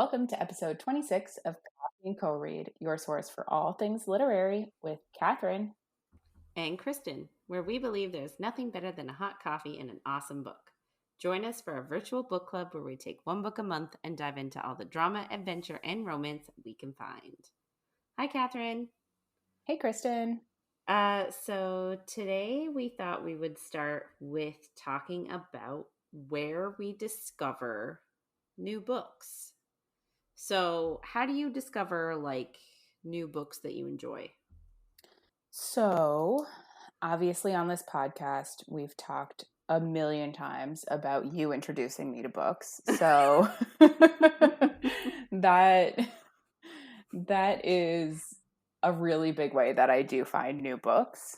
Welcome to episode 26 of Coffee and Co-Read, your source for all things literary with Catherine and Kristen, where we believe there's nothing better than a hot coffee and an awesome book. Join us for a virtual book club where we take one book a month and dive into all the drama, adventure, and romance we can find. Hi, Catherine. Hey, Kristen. So today we thought we would start with talking about where we discover new books. So how do you discover new books that you enjoy? So, obviously on this podcast, we've talked a million times about you introducing me to books. So that is a really big way that I do find new books.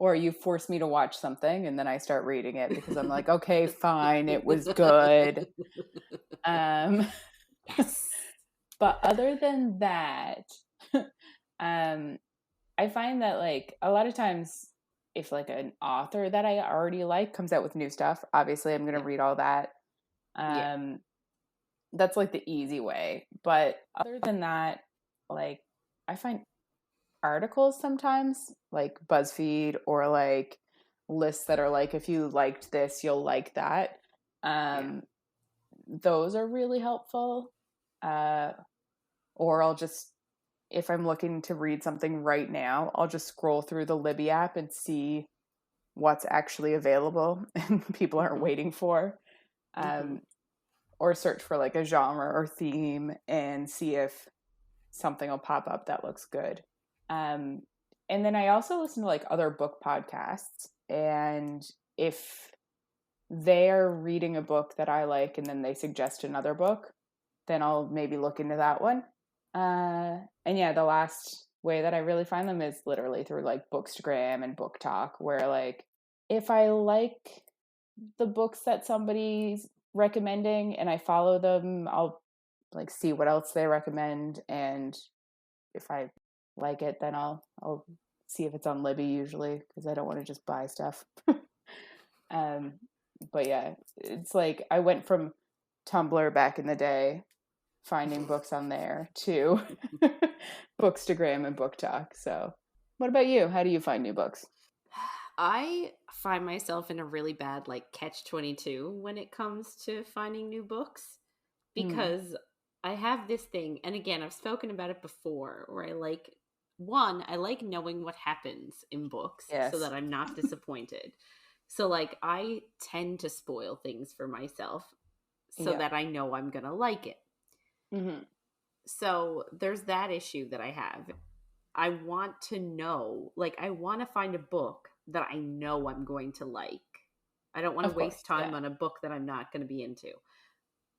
Or you force me to watch something and then I start reading it because I'm like, okay, fine, it was good. Yes. But other than that, I find that a lot of times if an author that I already like comes out with new stuff, obviously I'm going to read all that. That's the easy way. But other than that, I find articles sometimes like BuzzFeed or lists that are if you liked this, you'll like that. Those are really helpful. Or I'll just, if I'm looking to read something right now, I'll just scroll through the Libby app and see what's actually available and people aren't waiting for. Or search for a genre or theme and see if something will pop up that looks good. And then I also listen to other book podcasts, and if they're reading a book that I like and then they suggest another book, then I'll maybe look into that one. And yeah, the last way that I really find them is literally through Bookstagram and Book Talk, where if I like the books that somebody's recommending and I follow them, I'll see what else they recommend, and if I like it, then I'll see if it's on Libby usually, because I don't want to just buy stuff. But yeah, it's I went from Tumblr back in the day, finding books on there, to Bookstagram and Book Talk. So what about you? How do you find new books? I find myself in a really bad catch-22 when it comes to finding new books, because I have this thing, and again, I've spoken about it before, where I like knowing what happens in books, yes, so that I'm not disappointed. So I tend to spoil things for myself so that I know I'm gonna like it. So there's that issue that I have. I want to know, I want to find a book that I know I'm going to like. I don't want to waste time on a book that I'm not going to be into.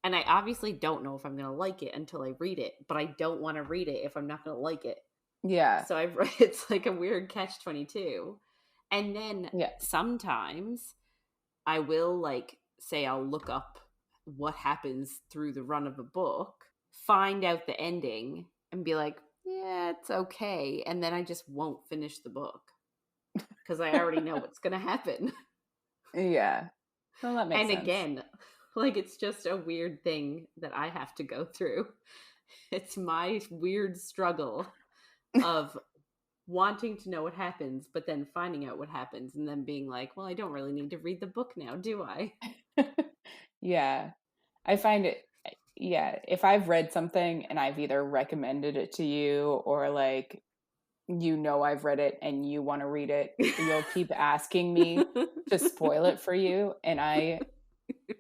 And I obviously don't know if I'm going to like it until I read it, but I don't want to read it if I'm not going to like it. Yeah. So it's a weird catch-22. And then sometimes I will say I'll look up what happens through the run of a book, find out the ending, and be like, yeah, it's okay. And then I just won't finish the book because I already know what's going to happen. Yeah. Well, that makes sense. And again, it's just a weird thing that I have to go through. It's my weird struggle of wanting to know what happens, but then finding out what happens and then being like, well, I don't really need to read the book now, do I? Yeah. I find it, if I've read something and I've either recommended it to you or I've read it and you want to read it, you'll keep asking me to spoil it for you, and I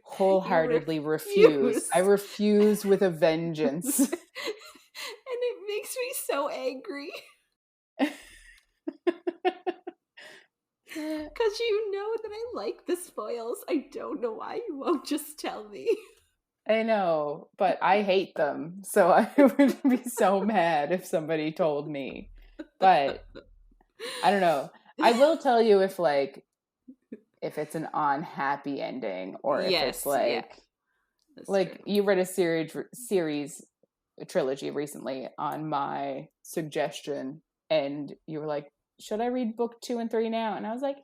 wholeheartedly refuse. I refuse with a vengeance. And it makes me so angry. Because you know that I like the spoils. I don't know why you won't just tell me. I know, but I hate them. So I would be so mad if somebody told me. But I don't know. I will tell you if it's an unhappy ending, or if it's you read a series, a trilogy recently on my suggestion, and you were like, should I read book 2 and 3 now? And I was like,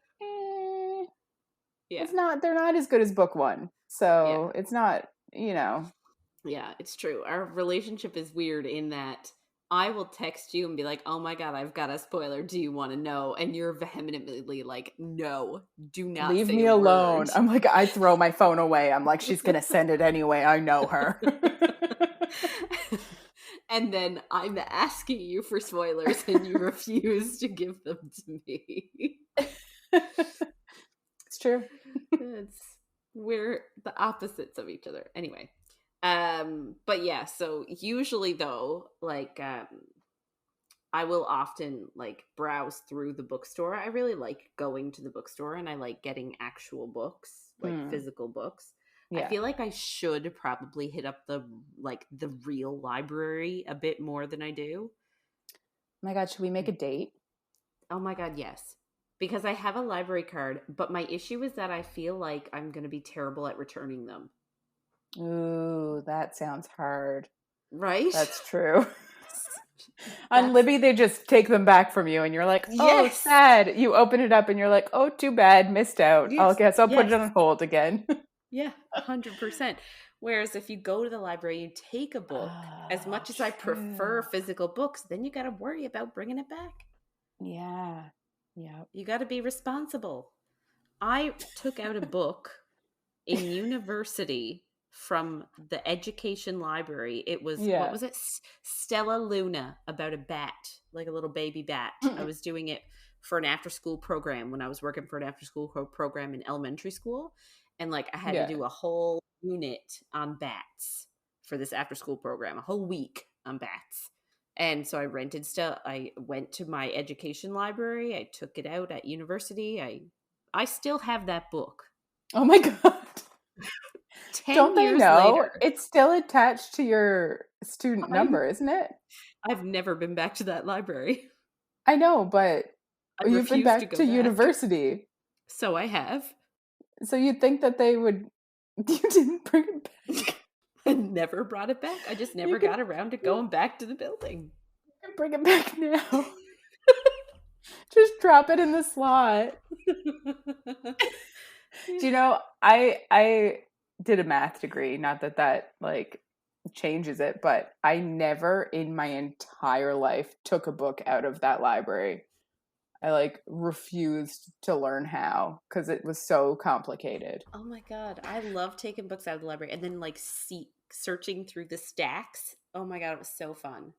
it's not, they're not as good as book 1. So it's not, Yeah, it's true. Our relationship is weird in that I will text you and be like, "Oh my god, I've got a spoiler. Do you want to know?" And you're vehemently like, "No, do not Leave say me a alone. word." I'm like, I throw my phone away. I'm like, she's going to send it anyway. I know her. And then I'm asking you for spoilers and you refuse to give them to me. It's true. We're the opposites of each other. Anyway. But yeah, so usually though, like I will often like browse through the bookstore. I really like going to the bookstore and I like getting actual books, like physical books. Yeah. I feel like I should probably hit up the real library a bit more than I do. Oh my God, should we make a date? Oh my God, yes. Because I have a library card, but my issue is that I feel like I'm going to be terrible at returning them. Ooh, that sounds hard. Right? That's true. On Libby, they just take them back from you and you're like, oh, yes. Sad. You open it up and you're like, oh, too bad, missed out. Yes. I guess I'll put it on hold again. Yeah, 100%. Whereas if you go to the library, you take a book, as much as I prefer physical books, then you got to worry about bringing it back. Yeah. Yeah. You got to be responsible. I took out a book in university from the education library. It was, what was it? Stella Luna, about a bat, like a little baby bat. I was doing it for an after school program when I was working for an after school program in elementary school. And like I had to do a whole unit on bats for this after school program, a whole week on bats. And so I rented stuff. I went to my education library. I took it out at university. I still have that book. Oh my God. Don't they know? Later, it's still attached to your student number, isn't it? I've never been back to that library. I know, but you've been back to university. So I have. So you'd think that they would. You didn't bring it back. I never brought it back. I just never got around to going back to the building. You can bring it back now. Just drop it in the slot. Do you know, I did a math degree, not that like changes it, but I never in my entire life took a book out of that library. I like refused to learn how because it was so complicated. Oh my God. I love taking books out of the library and then like searching through the stacks. Oh my God, it was so fun.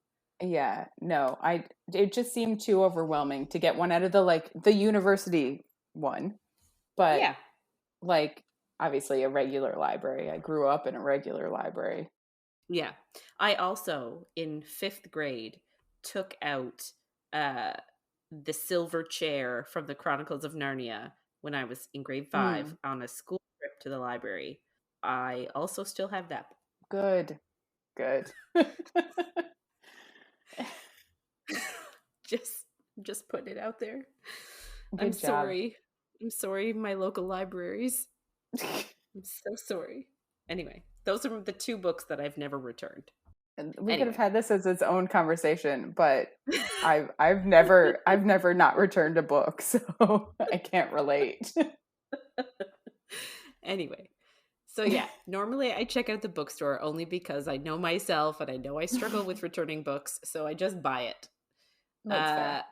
Yeah, no, it just seemed too overwhelming to get one out of the university one. But yeah, like obviously a regular library. I grew up in a regular library. Yeah. I also in 5th grade took out the silver chair from the Chronicles of Narnia when I was in grade 5 on a school trip to the library. I also still have that. Good. Just putting it out there. I'm sorry. I'm sorry, my local libraries. I'm so sorry. Anyway, those are the 2 books that I've never returned. We could have had this as its own conversation, but I've never not returned a book, so I can't relate. Anyway, so yeah, normally I check out the bookstore only because I know myself and I know I struggle with returning books, so I just buy it. That's fair.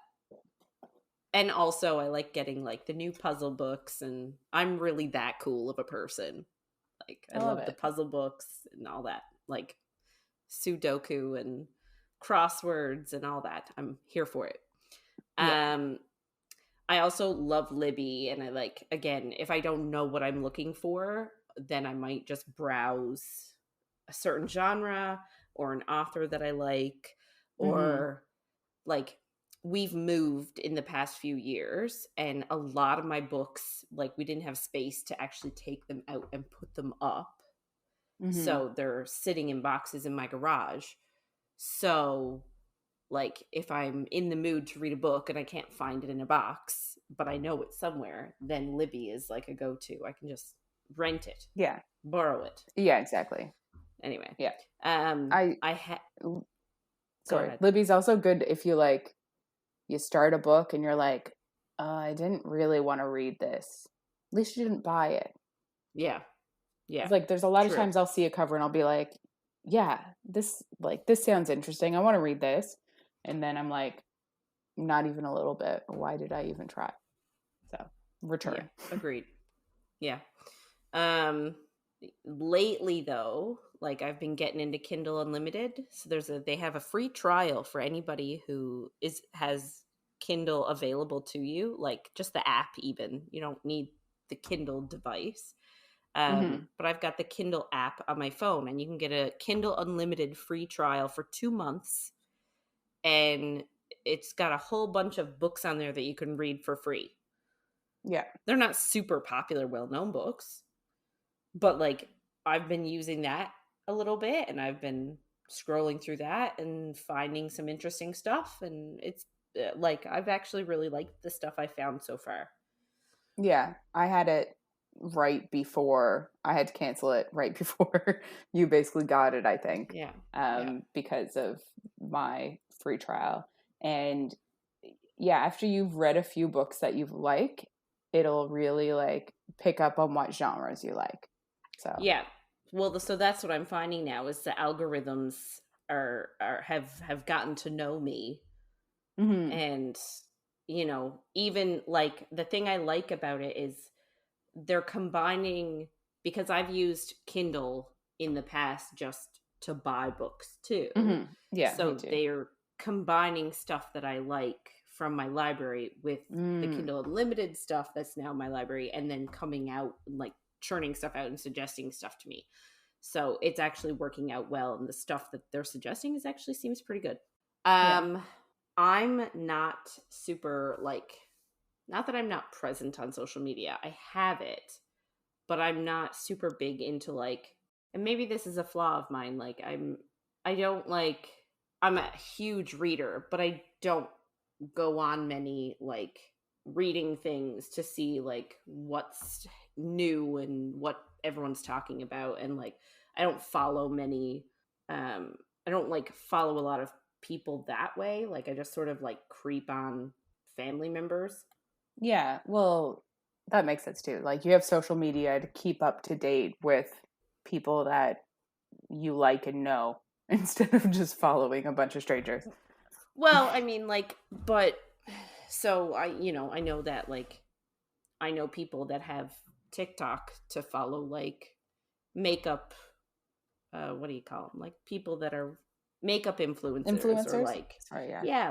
And also I like getting like the new puzzle books, and I'm really that cool of a person. Like I love the puzzle books and all that, like Sudoku and crosswords and all that. I'm here for it. Yeah. I also love Libby, and I like, again, if I don't know what I'm looking for, then I might just browse a certain genre or an author that I like, or like we've moved in the past few years, and a lot of my books, like we didn't have space to actually take them out and put them up. So they're sitting in boxes in my garage. So like if I'm in the mood to read a book and I can't find it in a box, but I know it's somewhere, then Libby is like a go-to. I can just rent it. Yeah. Borrow it. Yeah, exactly. Anyway. Yeah. Sorry. Libby's also good if you like, you start a book and you're like, I didn't really want to read this. At least you didn't buy it. Yeah. Yeah. It's like there's a lot of times I'll see a cover and I'll be like, yeah, this sounds interesting. I want to read this. And then I'm like, not even a little bit. Why did I even try? So, return. Yeah, agreed. Yeah. Lately though, like I've been getting into Kindle Unlimited. So they have a free trial for anybody who has Kindle available to you, like just the app even. You don't need the Kindle device. But I've got the Kindle app on my phone, and you can get a Kindle Unlimited free trial for 2 months. And it's got a whole bunch of books on there that you can read for free. Yeah. They're not super popular, well-known books, but like I've been using that a little bit, and I've been scrolling through that and finding some interesting stuff. And it's like, I've actually really liked the stuff I found so far. Yeah. I had it right before I had to cancel it right before you basically got it, I think. Yeah. Because of my free trial. And yeah, after you've read a few books that you like, it'll really like pick up on what genres you like. So yeah, well, so that's what I'm finding now is the algorithms have gotten to know me. And even like the thing I like about it is they're combining, because I've used Kindle in the past just to buy books too. Yeah, so they're combining stuff that I like from my library with the Kindle Unlimited stuff that's now my library, and then coming out, like churning stuff out and suggesting stuff to me. So it's actually working out well, and the stuff that they're suggesting actually seems pretty good. I'm not super, like, not that I'm not present on social media. I have it, but I'm not super big into, like, and maybe this is a flaw of mine. Like, I don't like, I'm a huge reader, but I don't go on many, like, reading things to see, like, what's new and what everyone's talking about. And, like, I don't follow many, I don't, like, follow a lot of people that way. Like, I just sort of, like, creep on family members. Yeah, well, that makes sense too. Like, you have social media to keep up to date with people that you like and know instead of just following a bunch of strangers. Well, I mean, like, but so I know that, like, I know people that have TikTok to follow, like, makeup, what do you call them? Like, people that are makeup influencers, or Influencers? like, Sorry, yeah. yeah,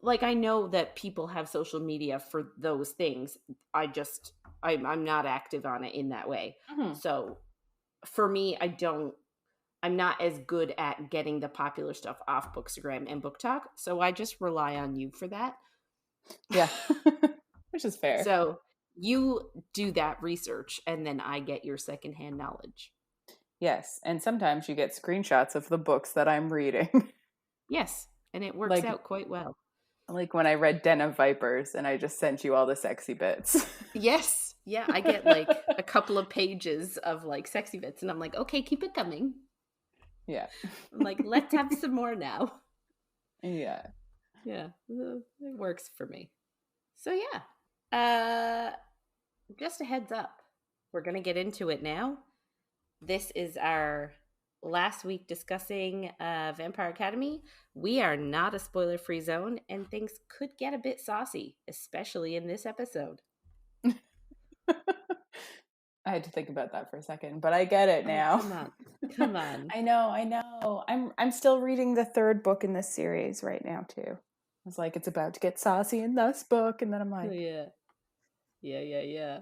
like I know that people have social media for those things. I'm not active on it in that way. So for me, I'm not as good at getting the popular stuff off Bookstagram and BookTok, so I just rely on you for that. Yeah. Which is fair. So you do that research, and then I get your secondhand knowledge. Yes, and sometimes you get screenshots of the books that I'm reading. Yes, and it works out quite well. Like when I read Den of Vipers and I just sent you all the sexy bits. Yes. Yeah, I get like a couple of pages of like sexy bits, and I'm like, okay, keep it coming. Yeah. I'm like, let's have some more now. Yeah. Yeah, it works for me. So yeah, just a heads up, we're gonna get into it now. This is our last week discussing Vampire Academy. We are not a spoiler-free zone, and things could get a bit saucy, especially in this episode. I had to think about that for a second, but I get it now. Oh, come on. I know. I'm still reading the third book in this series right now too. I was like, it's about to get saucy in this book, and then I'm like, yeah.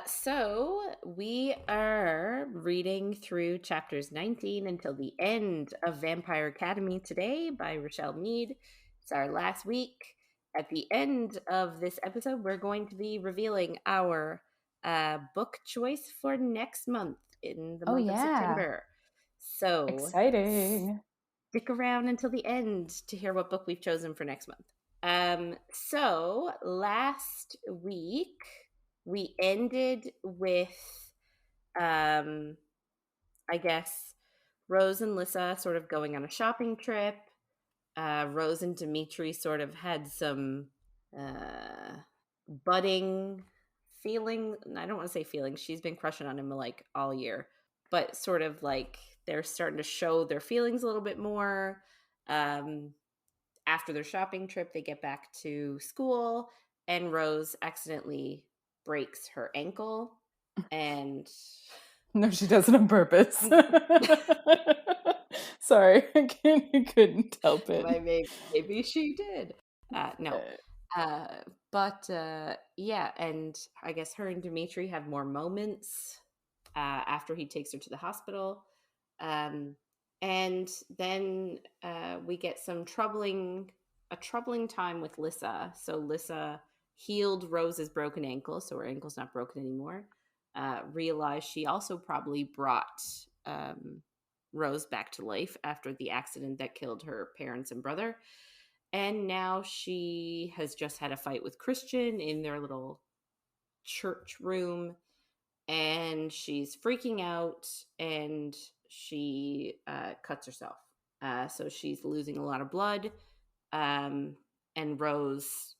So we are reading through chapters 19 until the end of Vampire Academy today by Richelle Mead. It's our last week. At the end of this episode, we're going to be revealing our book choice for next month, in the month of September. So exciting. Stick around until the end to hear what book we've chosen for next month. So last week we ended with, I guess, Rose and Lissa sort of going on a shopping trip. Rose and Dimitri sort of had some budding feeling. I don't want to say feelings. She's been crushing on him like all year. but sort of like they're starting to show their feelings a little bit more. After their shopping trip, they get back to school, and Rose accidentally breaks her ankle. And no, she does it on purpose. Sorry, I couldn't help it. Maybe she did. No. But yeah, and I guess her and Dimitri have more moments after he takes her to the hospital. And then we get a troubling time with Lissa. So Lissa healed Rose's broken ankle, so her ankle's not broken anymore. Realized she also probably brought Rose back to life after the accident that killed her parents and brother. And now she has just had a fight with Christian in their little church room, and she's freaking out, and she cuts herself. So she's losing a lot of blood, and Rose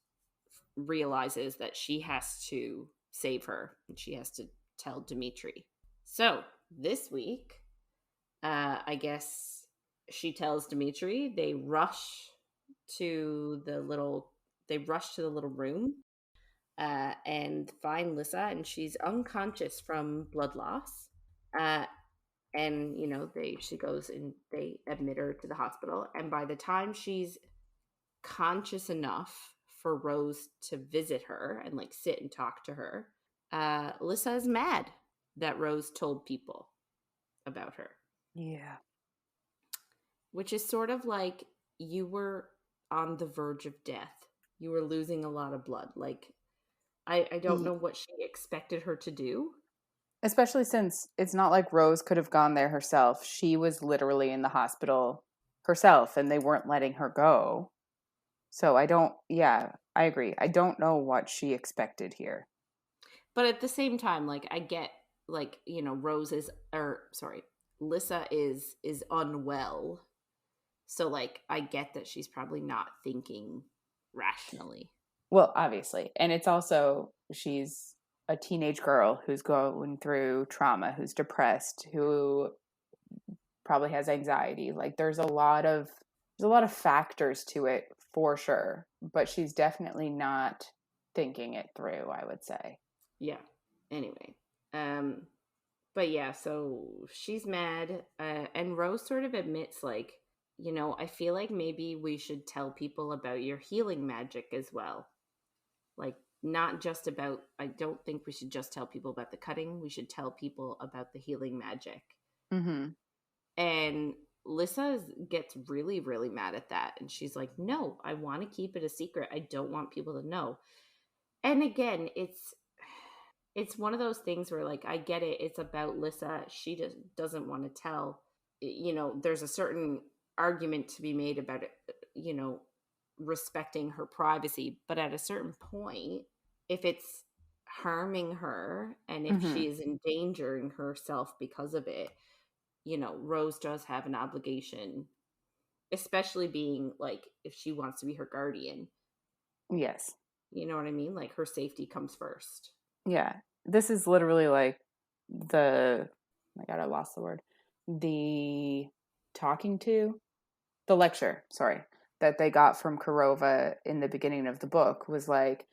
realizes that she has to save her, and she has to tell Dimitri. So this week, I guess she tells Dimitri. They rush to the little room and find Lissa, and she's unconscious from blood loss. And she goes and they admit her to the hospital. And by the time she's conscious enough for Rose to visit her and like sit and talk to her, Lissa is mad that Rose told people about her. Yeah. Which is sort of like, you were on the verge of death. You were losing a lot of blood. Like, I don't know what she expected her to do. Especially since it's not like Rose could have gone there herself. She was literally in the hospital herself, and they weren't letting her go. So I agree. I don't know what she expected here. But at the same time, like, I get, like, Lissa is unwell. So, like, I get that she's probably not thinking rationally. Well, obviously. And it's also, she's a teenage girl who's going through trauma, who's depressed, who probably has anxiety. Like, there's a lot of factors to it for sure, but she's definitely not thinking it through, I would say. Yeah. Anyway, but yeah, so she's mad, and Rose sort of admits, like, I feel like maybe we should tell people about your healing magic as well. Like, not just about, I don't think we should just tell people about the cutting. We should tell people about the healing magic. Mm-hmm. And Lissa gets really, really mad at that. And she's like, no, I want to keep it a secret. I don't want people to know. And again, it's one of those things where, like, I get it. It's about Lissa. She just doesn't want to tell. There's a certain argument to be made about it, respecting her privacy. But at a certain point, if it's harming her and if she is endangering herself because of it, Rose does have an obligation, especially being, like, if she wants to be her guardian. Yes. You know what I mean? Like, her safety comes first. Yeah. This is literally like oh my God, I lost the word. The lecture, sorry, that they got from Kurova in the beginning of the book was like,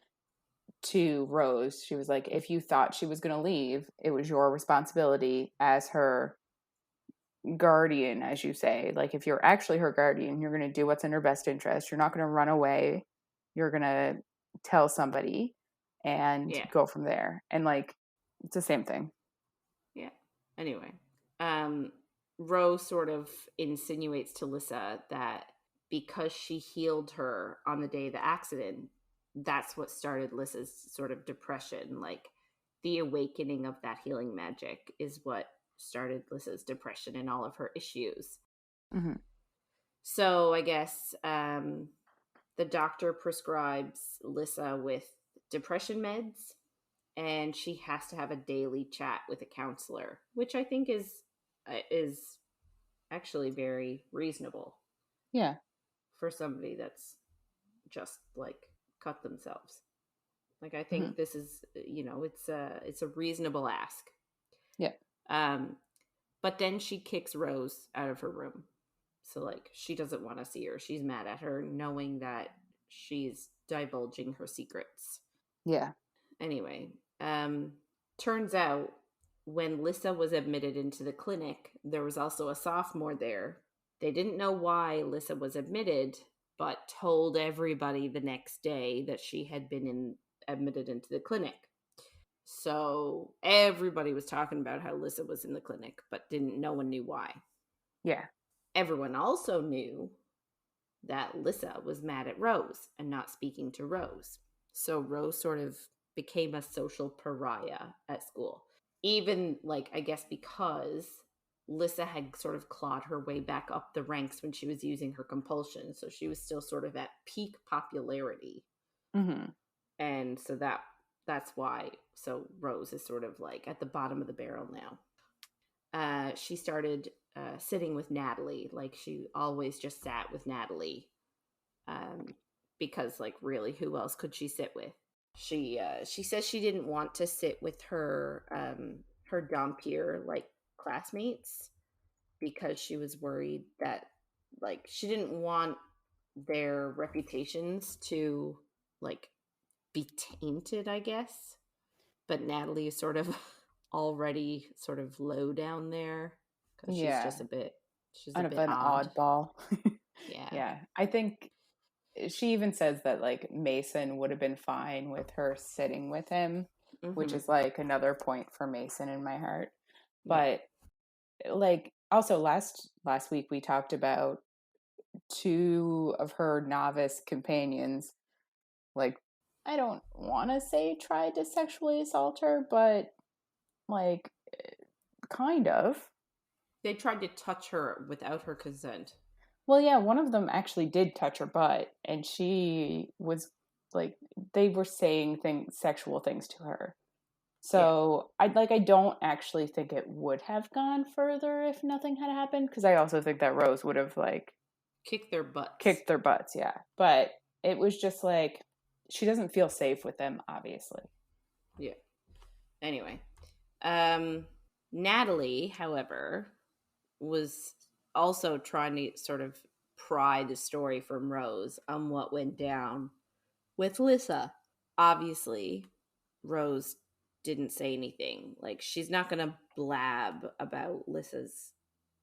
to Rose, she was like, if you thought she was going to leave, it was your responsibility as her guardian, as you say. Like, if you're actually her guardian, you're going to do what's in her best interest. You're not going to run away. You're going to tell somebody and go from there. And, like, it's the same thing. Yeah. Anyway, Rose sort of insinuates to Lissa that because she healed her on the day of the accident, that's what started Lissa's sort of depression. Like, the awakening of that healing magic is what started Lissa's depression and all of her issues. Mm-hmm. So I guess the doctor prescribes Lissa with depression meds, and she has to have a daily chat with a counselor, which I think is actually very reasonable. Yeah. For somebody that's just, like, cut themselves. Like, I think this is, it's a reasonable ask. Yeah. But then she kicks Rose out of her room. So, like, she doesn't want to see her. She's mad at her, knowing that she's divulging her secrets. Yeah. Anyway, turns out when Lissa was admitted into the clinic, there was also a sophomore there. They didn't know why Lissa was admitted, but told everybody the next day that she had been admitted into the clinic. So everybody was talking about how Lissa was in the clinic, but no one knew why. Yeah. Everyone also knew that Lissa was mad at Rose and not speaking to Rose. So Rose sort of became a social pariah at school. Even, like, I guess because Lissa had sort of clawed her way back up the ranks when she was using her compulsion. So she was still sort of at peak popularity. Mm-hmm. And so that's why. So Rose is sort of like at the bottom of the barrel now. She started sitting with Natalie. Like, she always just sat with Natalie. Because, like, really, who else could she sit with? She says she didn't want to sit with her Dompier, like, classmates, because she was worried that, like, she didn't want their reputations to, like, be tainted, I guess. But Natalie is sort of already sort of low down there because she's just a bit an odd. Oddball. Yeah. Yeah. I think she even says that, like, Mason would have been fine with her sitting with him, which is, like, another point for Mason in my heart. But like, also last week we talked about two of her novice companions, like, I don't want to say tried to sexually assault her, but, like, kind of. They tried to touch her without her consent. Well, yeah, one of them actually did touch her butt, and she was, like, they were saying sexual things to her. So I don't actually think it would have gone further if nothing had happened, because I also think that Rose would have, like, kicked their butts, yeah. But it was just like, she doesn't feel safe with them, obviously. Yeah. Anyway, Natalie, however, was also trying to sort of pry the story from Rose on what went down with Lissa. Obviously, Rose didn't say anything. Like, she's not going to blab about Lissa's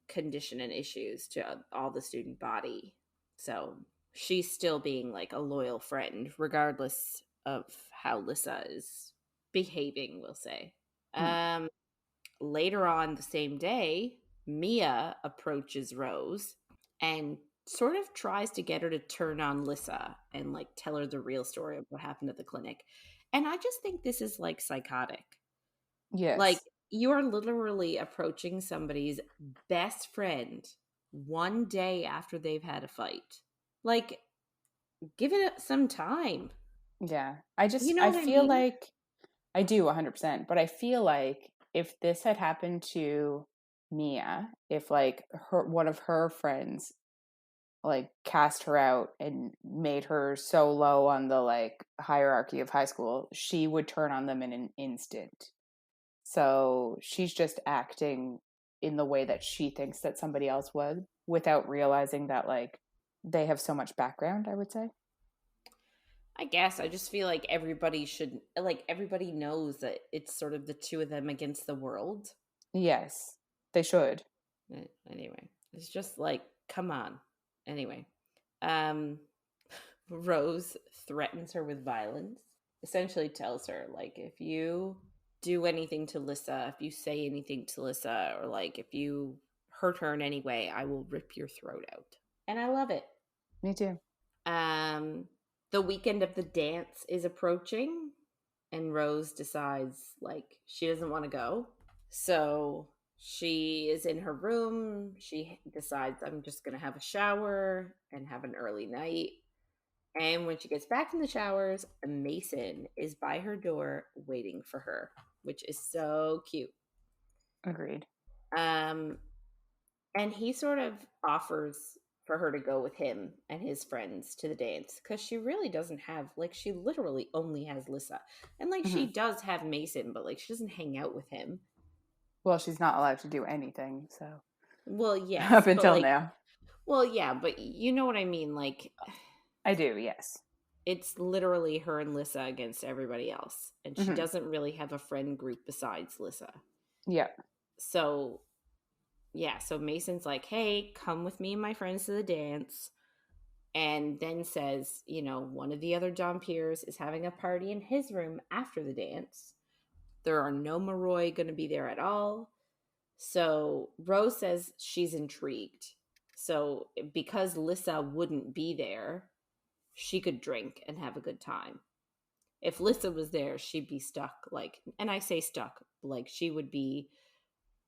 condition and issues to all the student body. So she's still being, like, a loyal friend, regardless of how Lissa is behaving, we'll say. Later on the same day, Mia approaches Rose and sort of tries to get her to turn on Lissa and, like, tell her the real story of what happened at the clinic. And I just think this is, like, psychotic. Yes. Like, you are literally approaching somebody's best friend one day after they've had a fight. Like, give it some time. Yeah. I You know what I feel mean? like I do 100%, but I feel like if this had happened to Mia, if, like, one of her friends, like, cast her out and made her so low on the, like, hierarchy of high school, she would turn on them in an instant. So she's just acting in the way that she thinks that somebody else would, without realizing that, like, they have so much background, I would say. I guess I just feel like everybody knows that it's sort of the two of them against the world. Yes, they should. Anyway, it's just like, come on. Anyway, Rose threatens her with violence, essentially tells her, like, if you do anything to Lissa, if you say anything to Lissa, or, like, if you hurt her in any way, I will rip your throat out. And I love it. Me too. The weekend of the dance is approaching, and Rose decides, like, she doesn't want to go. So she is in her room. She decides, I'm just going to have a shower and have an early night. And when she gets back from the showers, Mason is by her door waiting for her, which is so cute. Agreed. And he sort of offers for her to go with him and his friends to the dance, because she really doesn't have, like, she literally only has Lissa. And, like, she does have Mason, but, like, she doesn't hang out with him. Well, she's not allowed to do anything, so. Well, yes. Up until now. Well, yeah, but you know what I mean? Like, I do, yes. It's literally her and Lissa against everybody else. And she doesn't really have a friend group besides Lissa. Yeah. So, yeah. So Mason's like, hey, come with me and my friends to the dance. And then says, one of the other Dompiers is having a party in his room after the dance. There are no Moroi going to be there at all. So Rose says she's intrigued. So because Lissa wouldn't be there, she could drink and have a good time. If Lissa was there, she'd be stuck, and I say stuck, like she would be,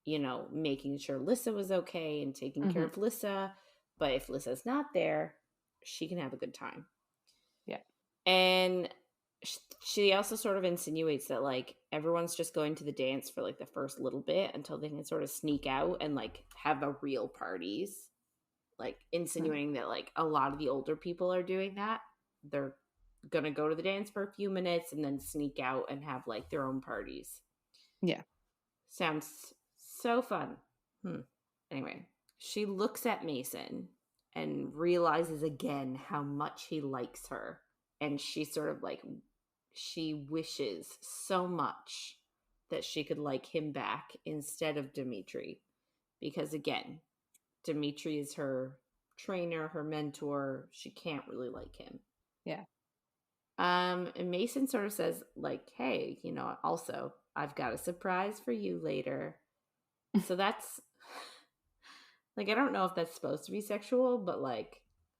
making sure Lissa was okay and taking care of Lissa. But if Lissa's not there, she can have a good time. Yeah. And she also sort of insinuates that, everyone's just going to the dance for, the first little bit until they can sort of sneak out and, have a real parties. Insinuating that, a lot of the older people are doing that. They're gonna go to the dance for a few minutes and then sneak out and have, their own parties. Yeah. Sounds so fun. Anyway, she looks at Mason and realizes again how much he likes her. And she sort of she wishes so much that she could like him back instead of Dimitri. Because again, Dimitri is her trainer, her mentor. She can't really like him. Yeah. And Mason sort of says, hey, also, I've got a surprise for you later. So that's, I don't know if that's supposed to be sexual, but, I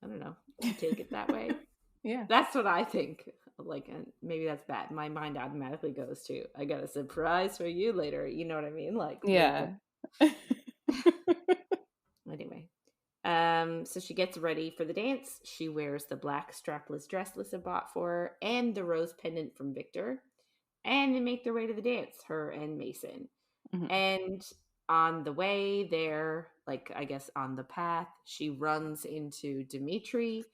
don't know. You take it that way. Yeah. That's what I think. Maybe that's bad. My mind automatically goes to, I got a surprise for you later. You know what I mean? Yeah. Anyway. So she gets ready for the dance. She wears the black strapless dress Lissa bought for her and the rose pendant from Victor. And they make their way to the dance, her and Mason. And on the way there, I guess on the path, she runs into Dimitri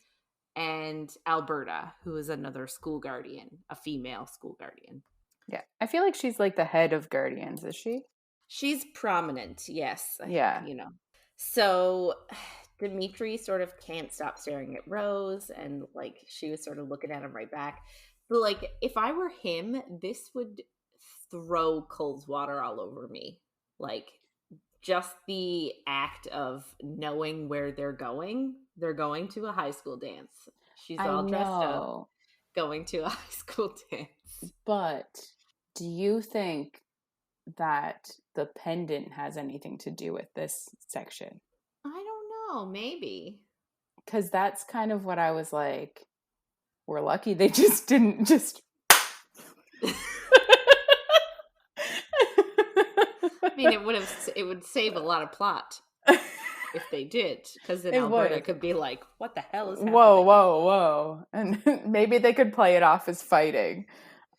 and Alberta, who is another school guardian, a female school guardian. Yeah. I feel like she's the head of guardians, is she? She's prominent, yes. Yeah. So Dimitri sort of can't stop staring at Rose, and she was sort of looking at him right back. But if I were him, this would throw cold water all over me. Just the act of knowing where they're going. They're going to a high school dance. She's all dressed up, going to a high school dance. But do you think that the pendant has anything to do with this section? I don't know. Maybe. Because that's kind of what I was like, we're lucky they just didn't just... I mean, it would save a lot of plot if they did, because then Alberta could be like, what the hell is happening? Whoa. And maybe they could play it off as fighting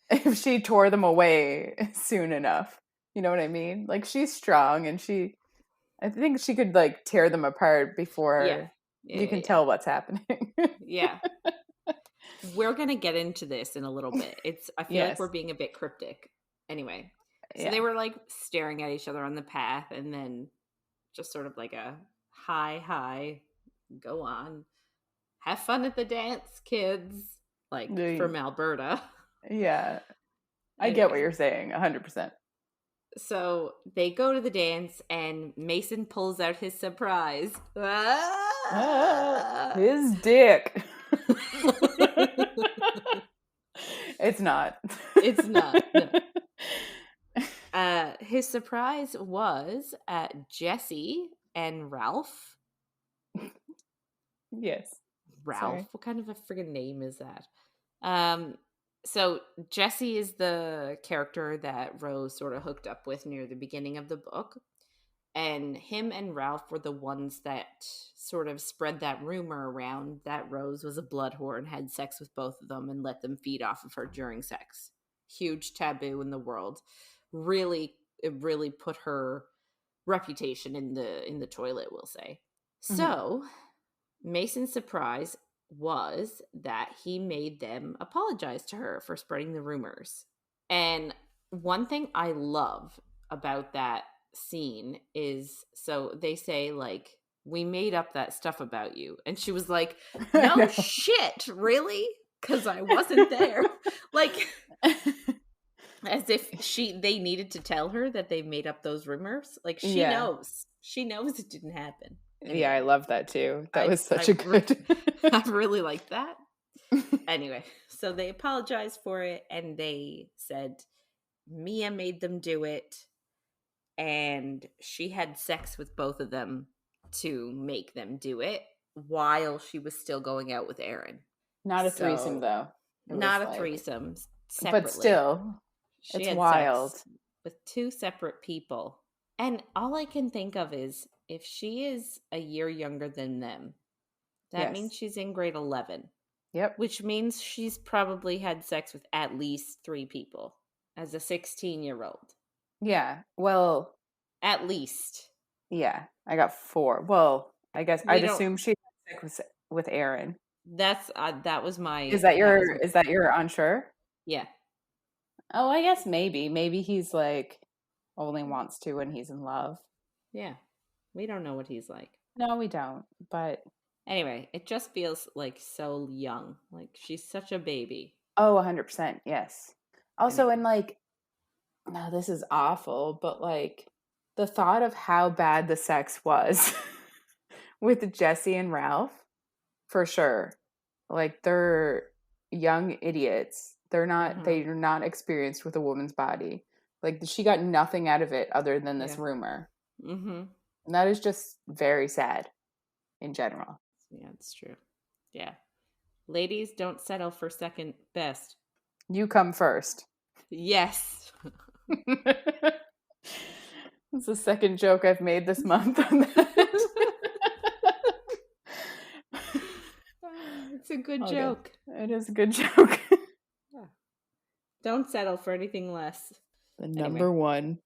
if she tore them away soon enough. You know what I mean? She's strong, and I think she could tear them apart before you can tell what's happening. Yeah. We're going to get into this in a little bit. I feel like we're being a bit cryptic. Anyway. So they were staring at each other on the path, and then just sort of a hi, go on. Have fun at the dance, kids. From Alberta. Yeah. I get what you're saying, 100%. So they go to the dance, and Mason pulls out his surprise. His dick. It's not. It's not. No. His surprise was Jesse and Ralph. Yes. Ralph? Sorry. What kind of a friggin' name is that? So Jesse is the character that Rose sort of hooked up with near the beginning of the book. And him and Ralph were the ones that sort of spread that rumor around that Rose was a blood whore and had sex with both of them and let them feed off of her during sex. Huge taboo in the world. It really put her reputation in the toilet, we'll say. So Mason's surprise was that he made them apologize to her for spreading the rumors. And one thing I love about that scene is, so they say like, we made up that stuff about you, and she was like, no shit, really? Because I wasn't there. Like, as if they needed to tell her that they made up those rumors. Like, she knows it didn't happen. Anyway, yeah, I love that too. That was such a good I really like that. Anyway, so they apologized for it, and they said Mia made them do it, and she had sex with both of them to make them do it while she was still going out with Aaron. Not a threesome, though. Not a threesome. Separately. But still, it's wild. With two separate people. And all I can think of is, if she is a year younger than them, that means she's in grade 11. Yep. Which means she's probably had sex with at least 3 people as a 16-year-old. Yeah. Well, at least. Yeah. I got 4. Well, I guess I'd assume she had sex with Aaron. That's that was my. Is that your unsure? Yeah. Oh, I guess maybe he's like only wants to when he's in love. Yeah. We don't know what he's like. No, we don't. But anyway, it just feels like so young. Like, she's such a baby. Oh, 100%. Yes. Also, and like, no, this is awful, but like the thought of how bad the sex was with Jesse and Ralph, for sure. Like, they're young idiots. They're not experienced with a woman's body. Like, she got nothing out of it other than this rumor. Mm-hmm. And that is just very sad in general. Yeah, it's true. Yeah. Ladies, don't settle for second best. You come first. Yes. It's the second joke I've made this month on that. It's a good joke. It is a good joke. Yeah. Don't settle for anything less. The number one.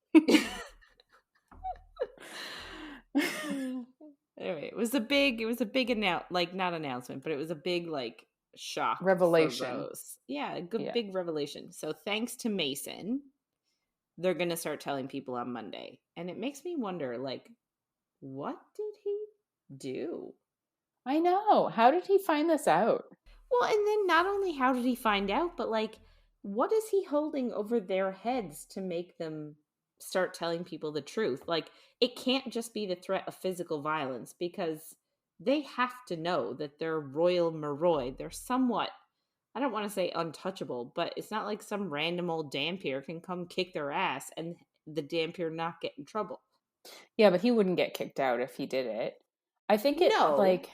Anyway, it was a big not announcement, but it was a big like shock, revelation. For Rose. Yeah, a good big revelation. So thanks to Mason, they're gonna start telling people on Monday, and it makes me wonder, like, what did he do? I know. How did he find this out? Well, and then not only how did he find out, but like, what is he holding over their heads to make them start telling people the truth? Like, it can't just be the threat of physical violence, because they have to know that they're Royal Maroi. They're somewhat, I don't want to say untouchable, but it's not like some random old Dampier can come kick their ass and the Dampier not get in trouble. Yeah, but he wouldn't get kicked out if he did it. I think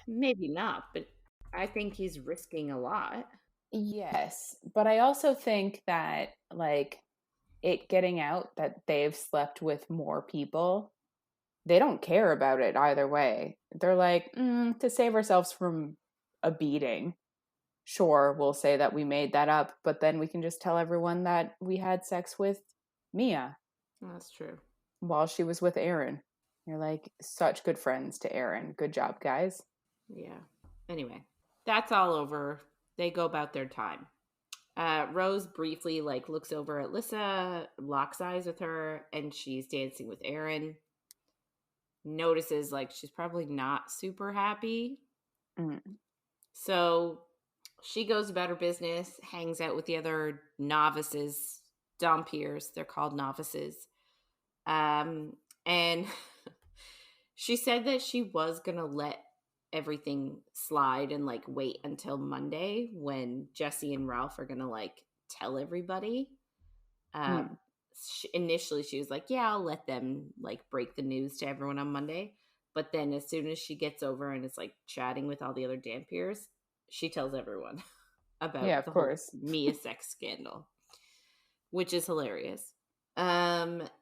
maybe not, but I think he's risking a lot. Yes, but I also think that like it getting out that they've slept with more people, they don't care about it either way. They're like, to save ourselves from a beating, sure, we'll say that we made that up, but then we can just tell everyone that we had sex with Mia. That's true. While she was with Aaron. You're like such good friends to Aaron. Good job, guys. Yeah. Anyway, that's all over. They go about their time. Rose briefly like looks over at Lissa, locks eyes with her, and she's dancing with Aaron. Notices like she's probably not super happy. So she goes about her business, hangs out with the other novices, Dampiers. They're called novices. And she said that she was going to let everything slide and like wait until Monday when Jesse and Ralph are going to like tell everybody. Initially she was like, yeah, I'll let them like break the news to everyone on Monday. But then as soon as she gets over and is like chatting with all the other Dampiers, she tells everyone about of course. Mia sex scandal, which is hilarious.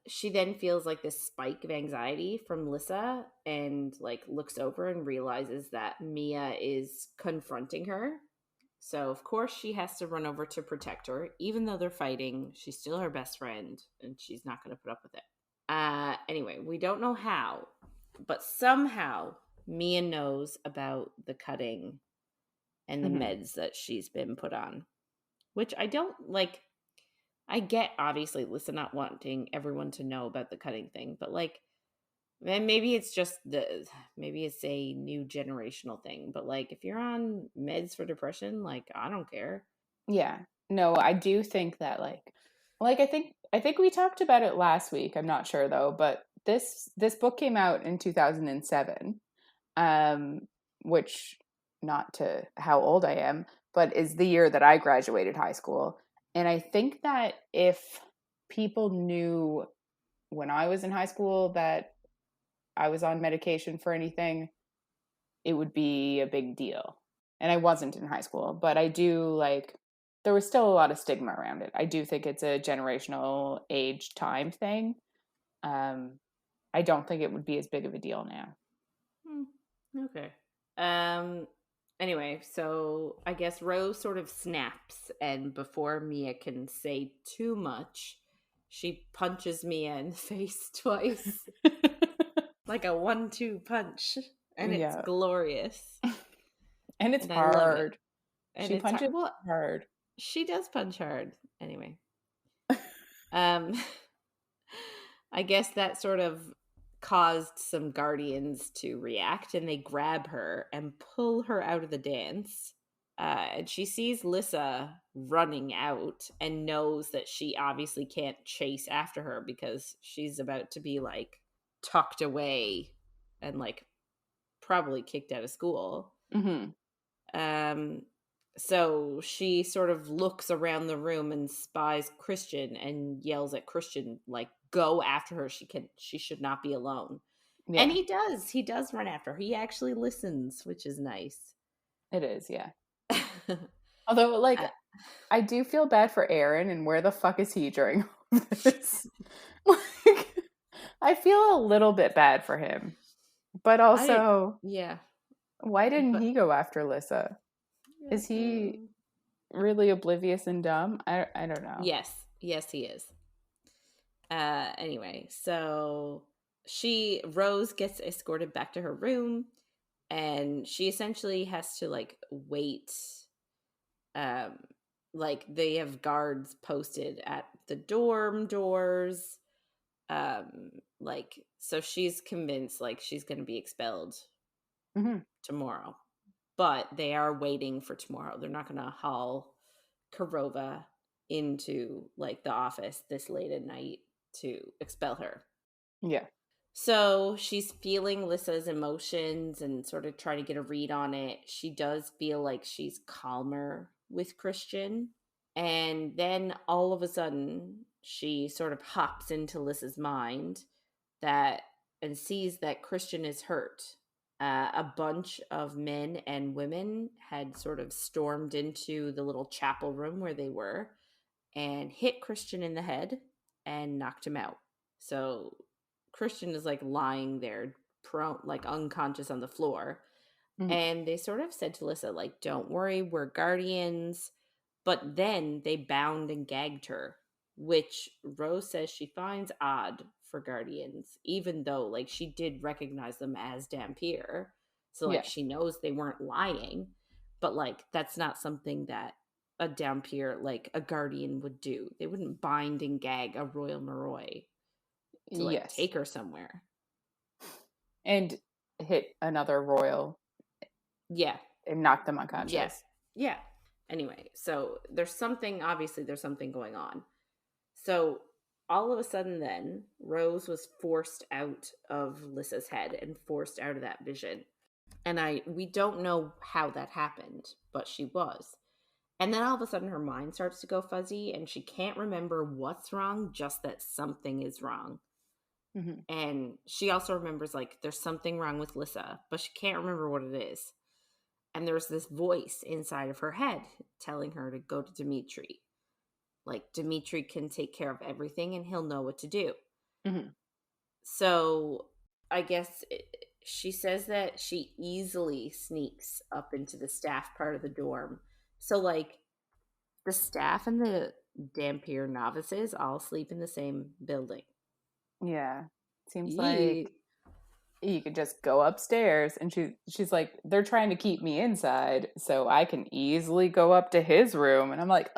She then feels like this spike of anxiety from Lissa and like looks over and realizes that Mia is confronting her. So of course she has to run over to protect her. Even though they're fighting, she's still her best friend and she's not going to put up with it. Anyway, we don't know how, but somehow Mia knows about the cutting and the meds that she's been put on, which I don't like. I get, obviously, Lissa not wanting everyone to know about the cutting thing, but, like, then maybe it's just maybe it's a new generational thing, but, like, if you're on meds for depression, like, I don't care. Yeah. No, I do think that, like I think we talked about it last week. I'm not sure though, but this book came out in 2007, um, which, not to how old I am, but is the year that I graduated high school. And I think that if people knew when I was in high school that I was on medication for anything, it would be a big deal. And I wasn't in high school, but I do like there was still a lot of stigma around it. I do think it's a generational age time thing. Um, I don't think it would be as big of a deal now. Okay. Anyway, so I guess Rose sort of snaps, and before Mia can say too much, she punches Mia in the face twice. Like a 1-2 punch. And it's glorious. And it's hard. And she punches hard. She does punch hard. Anyway. I guess that sort of caused some guardians to react, and they grab her and pull her out of the dance. And she sees Lissa running out and knows that she obviously can't chase after her because she's about to be like tucked away and like probably kicked out of school. So she sort of looks around the room and spies Christian and yells at Christian, like, go after her. She should not be alone. Yeah. And he does run after her. He actually listens, which is nice. It is, yeah. Although, like, I do feel bad for Aaron, and where the fuck is he during all this? Like, I feel a little bit bad for him. But also, why didn't he go after Lissa? Is he really oblivious and dumb? I don't know. Yes, he is. Anyway, so Rose gets escorted back to her room, and she essentially has to like wait. Like they have guards posted at the dorm doors. Like, so she's convinced like she's going to be expelled tomorrow, but they are waiting for tomorrow. They're not going to haul Kurova into like the office this late at night to expel her. Yeah. So she's feeling Lissa's emotions and sort of trying to get a read on it. She does feel like she's calmer with Christian. And then all of a sudden, she sort of hops into Lissa's mind and sees that Christian is hurt. A bunch of men and women had sort of stormed into the little chapel room where they were and hit Christian in the head and knocked him out. So Christian is like lying there, prone, like unconscious on the floor. And they sort of said to Lissa, like, don't worry, we're guardians. But then they bound and gagged her, which Rose says she finds odd for guardians, even though like she did recognize them as Dampier. So like she knows they weren't lying, but like that's not something that a Dampier, like a guardian, would do. They wouldn't bind and gag a Royal Moroi to like take her somewhere. And hit another royal. Yeah. And knock them unconscious. Yes. Yeah. Anyway, so there's something going on. So all of a sudden then, Rose was forced out of Lissa's head and forced out of that vision. And we don't know how that happened, but she was. And then all of a sudden her mind starts to go fuzzy and she can't remember what's wrong, just that something is wrong. And she also remembers like there's something wrong with Lissa, but she can't remember what it is. And there's this voice inside of her head telling her to go to Dimitri. Like, Dimitri can take care of everything and he'll know what to do. So I guess she says that she easily sneaks up into the staff part of the dorm. So, like, the staff and the Dampier novices all sleep in the same building. Yeah. Seems like you could just go upstairs, and she's like, they're trying to keep me inside so I can easily go up to his room. And I'm like,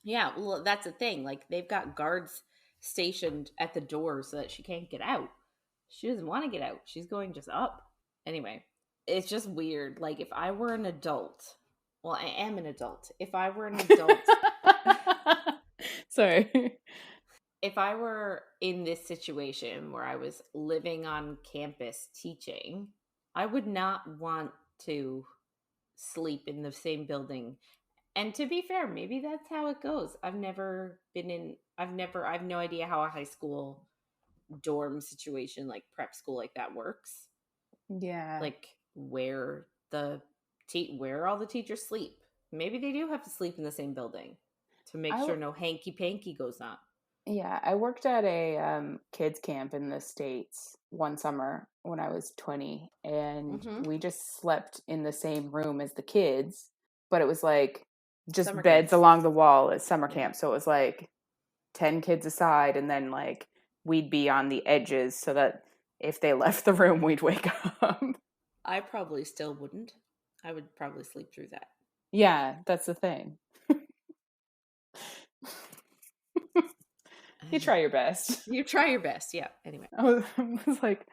Yeah, well, that's the thing. Like, they've got guards stationed at the door so that she can't get out. She doesn't want to get out. She's going just up. Anyway, it's just weird. Like, if I were an adult, well, I am an adult. If I were an adult, sorry. If I were in this situation where I was living on campus teaching, I would not want to sleep in the same building. And to be fair, maybe that's how it goes. I have no idea how a high school dorm situation, like prep school like that works. Yeah. Like where where all the teachers sleep. Maybe they do have to sleep in the same building to make sure no hanky panky goes on. Yeah, I worked at a kids camp in the States one summer when I was 20, and we just slept in the same room as the kids, but it was like just Summer beds camps. along the wall at summer camp. So it was like 10 kids aside, and then like we'd be on the edges so that if they left the room, we'd wake up. I probably still wouldn't. I would probably sleep through that. Yeah, that's the thing. You try your best. You try your best, yeah. Anyway. I was like,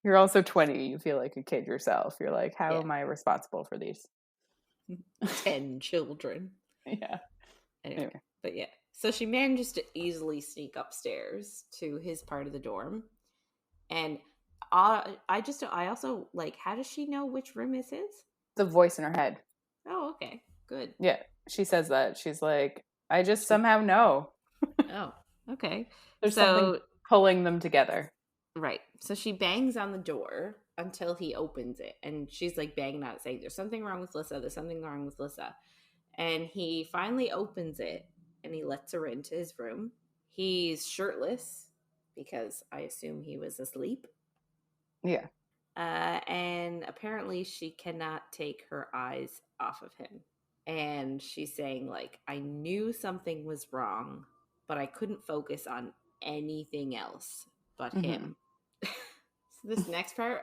you're also 20. You feel like a kid yourself. You're like, how am I responsible for these 10 children? Yeah. Anyway. But yeah. So she manages to easily sneak upstairs to his part of the dorm. And I also, like, how does she know which room is his? The voice in her head. Oh, okay. Good. Yeah. She says that. She's like, I just somehow know. Oh, okay. There's something pulling them together. Right. So she bangs on the door until he opens it. And she's like banging on it, saying, there's something wrong with Lissa. There's something wrong with Lissa. And he finally opens it and he lets her into his room. He's shirtless because I assume he was asleep. Yeah. And apparently she cannot take her eyes off of him. And she's saying, like, I knew something was wrong, but I couldn't focus on anything else but him. So this next part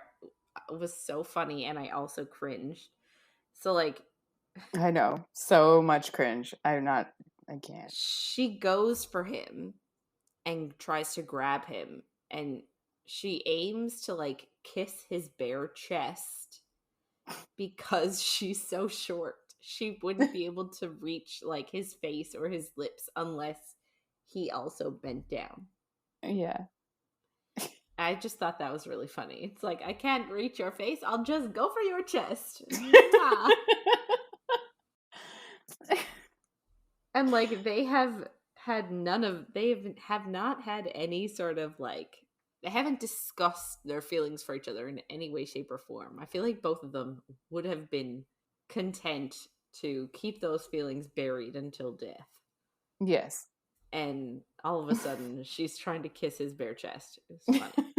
was so funny, and I also cringed. So, like, I know. So much cringe. I can't. She goes for him and tries to grab him, and she aims to, like, kiss his bare chest because she's so short. She wouldn't be able to reach, like, his face or his lips unless he also bent down. Yeah. I just thought that was really funny. It's like, I can't reach your face. I'll just go for your chest. And, like, they have not had any sort of, like, they haven't discussed their feelings for each other in any way, shape, or form. I feel like both of them would have been content to keep those feelings buried until death. Yes. And all of a sudden, she's trying to kiss his bare chest. It's funny.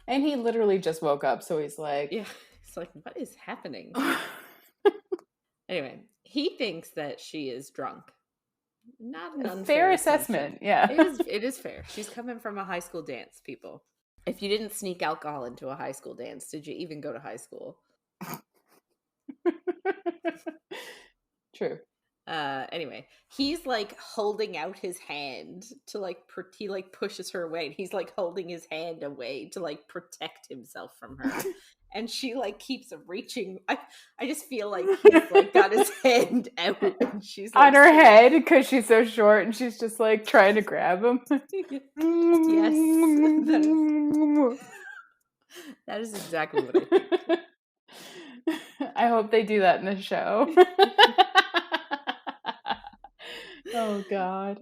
And he literally just woke up, so he's like... Yeah, he's like, what is happening? Anyway, he thinks that she is drunk. Not an unfair assessment, yeah. It is fair. She's coming from a high school dance, people. If you didn't sneak alcohol into a high school dance, did you even go to high school? True. Anyway, he's like holding out his hand to like he like pushes her away. And he's like holding his hand away to like protect himself from her, and she like keeps reaching. I just feel like he's like got his hand out, and she's like, on her head because she's so short, and she's just like trying to grab him. Yes, that is exactly what I think. I hope they do that in the show. Oh God.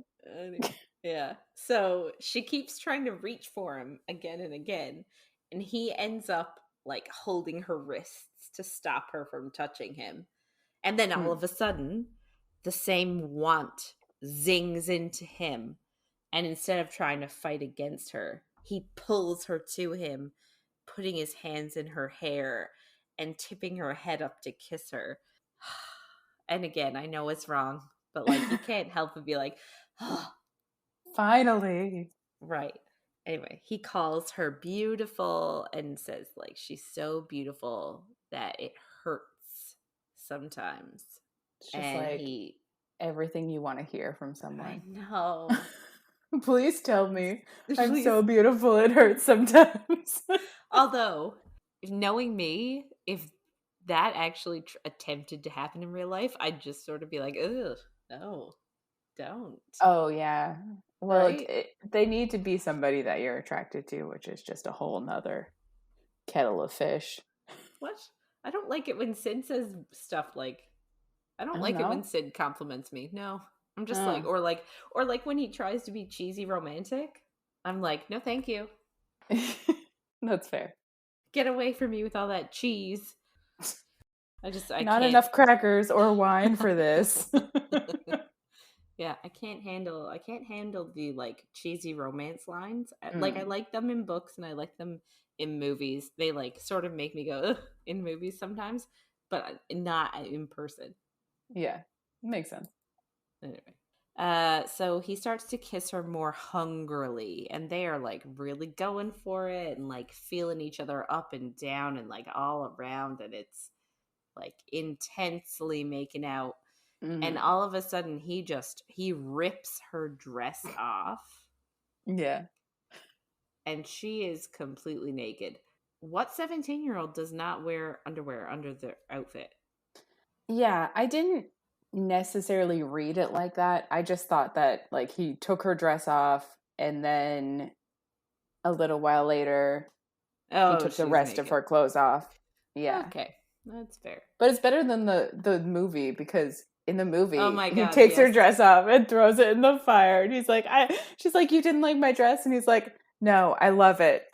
Yeah. So she keeps trying to reach for him again and again, and he ends up like holding her wrists to stop her from touching him. And then all of a sudden, the same want zings into him, and instead of trying to fight against her, he pulls her to him, putting his hands in her hair and tipping her head up to kiss her. And again, I know it's wrong, but like you can't help but be like, oh, finally. Right. Anyway, he calls her beautiful and says like she's so beautiful that it hurts sometimes. It's just and like everything you want to hear from someone. I know. Please tell me I'm so beautiful it hurts sometimes. Although, knowing me, if that actually attempted to happen in real life, I'd just sort of be like, ugh, no, don't. Oh, yeah. Well, right? They need to be somebody that you're attracted to, which is just a whole nother kettle of fish. What? I don't like it when Sid says stuff like, I don't like it when Sid compliments me. No. I'm just like, or like when he tries to be cheesy romantic, I'm like, no, thank you. That's fair. Get away from me with all that cheese. I Not can't. enough crackers or wine for this. Yeah, I can't handle the like cheesy romance lines. Like I like them in books and I like them in movies. They like sort of make me go ugh in movies sometimes, but not in person. Yeah, makes sense. Anyway, so he starts to kiss her more hungrily, and they are like really going for it and like feeling each other up and down and like all around, and it's like intensely making out. And all of a sudden he rips her dress off. Yeah. And she is completely naked. What 17-year-old does not wear underwear under their outfit? Yeah, I didn't necessarily read it like that. I just thought that like he took her dress off and then a little while later he took the rest naked. of her clothes off. Yeah. Okay. That's fair. But it's better than the movie because in the movie oh my God, he takes yes. her dress off and throws it in the fire and he's like she's like, you didn't like my dress, and he's like, no, I love it,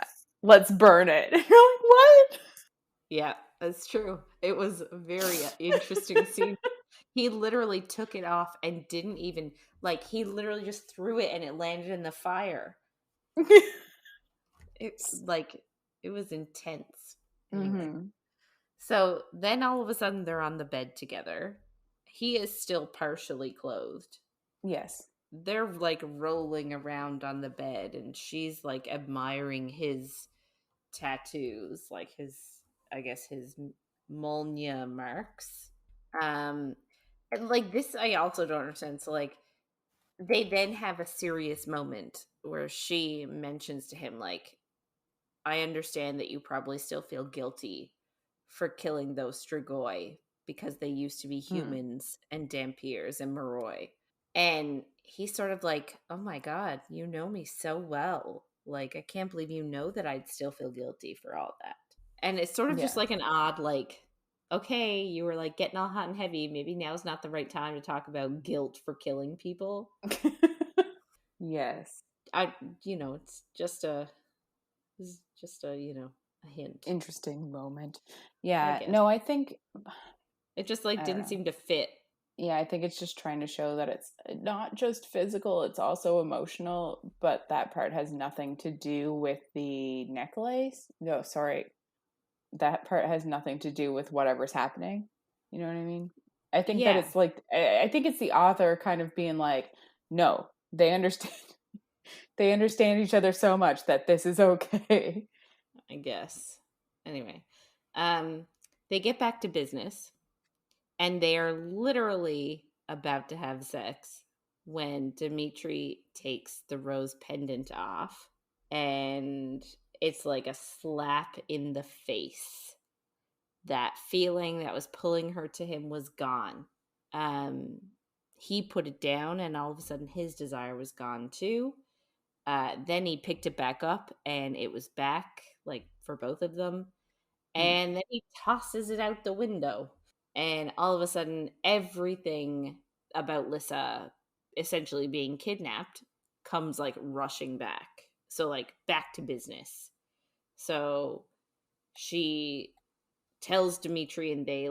let's burn it. And you're like, what? Yeah, that's true. It was a very interesting scene. He literally took it off and didn't even like he literally just threw it and it landed in the fire. It's like it was intense. Anyway. So then all of a sudden they're on the bed together. He is still partially clothed. Yes. They're like rolling around on the bed and she's like admiring his tattoos, like his Molnia marks. And like this I also don't understand. So like they then have a serious moment where she mentions to him like, I understand that you probably still feel guilty for killing those Strigoi because they used to be humans and Dampiers and Moroi. And he's sort of like, oh my God, you know me so well. Like, I can't believe you know that I'd still feel guilty for all that. And it's sort of just like an odd, like, okay, you were like getting all hot and heavy. Maybe now's not the right time to talk about guilt for killing people. Yes. It's just a a hint. Interesting moment. Yeah. No, I think it just like didn't seem to fit. Yeah, I think it's just trying to show that it's not just physical, it's also emotional, but that part has nothing to do with the necklace. No, sorry. That part has nothing to do with whatever's happening. You know what I mean? I think that it's like, I think it's the author kind of being like, no, they understand. They understand each other so much that this is okay. I guess. Anyway, they get back to business and they are literally about to have sex when Dimitri takes the rose pendant off, and it's like a slap in the face. That feeling that was pulling her to him was gone. He put it down and all of a sudden his desire was gone too. Then he picked it back up and it was back, like for both of them. And then he tosses it out the window. And all of a sudden, everything about Lissa essentially being kidnapped comes like rushing back. So, like, back to business. So she tells Dimitri and they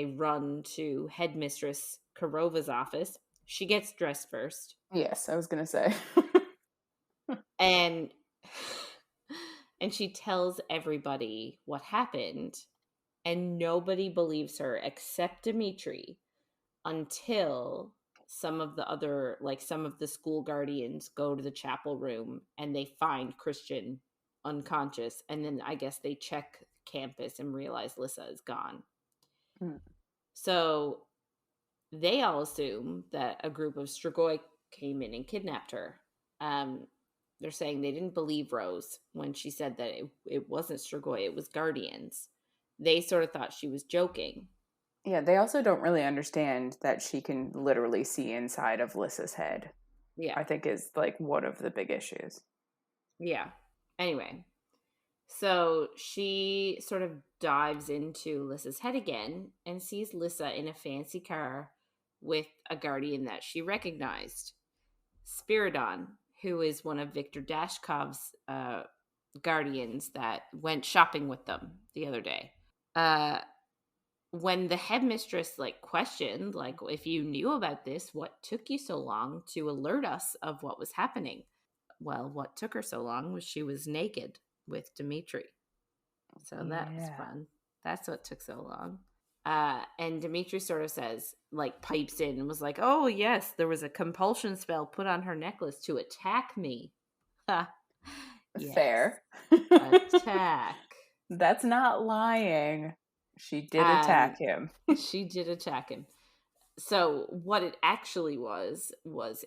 run to headmistress Karova's office. She gets dressed first. Yes, I was going to say. and she tells everybody what happened, and nobody believes her except Dimitri until some of the school guardians go to the chapel room and they find Christian unconscious, and then I guess they check campus and realize Lissa is gone. So they all assume that a group of Strigoi came in and kidnapped her. They're saying they didn't believe Rose when she said that it wasn't Strigoi, it was Guardians. They sort of thought she was joking. Yeah, they also don't really understand that she can literally see inside of Lissa's head. Yeah. I think is like one of the big issues. Yeah. Anyway, so she sort of dives into Lissa's head again and sees Lissa in a fancy car with a guardian that she recognized, Spiridon, who is one of Victor Dashkov's guardians that went shopping with them the other day. When the headmistress questioned, if you knew about this, what took you so long to alert us of what was happening? Well, what took her so long was she was naked with Dimitri. So that was fun. That's what took so long. And Dimitri sort of says, pipes in and was like, oh, yes, there was a compulsion spell put on her necklace to attack me. Yes. Fair. Attack. That's not lying. She did attack him. She did attack him. So what it actually was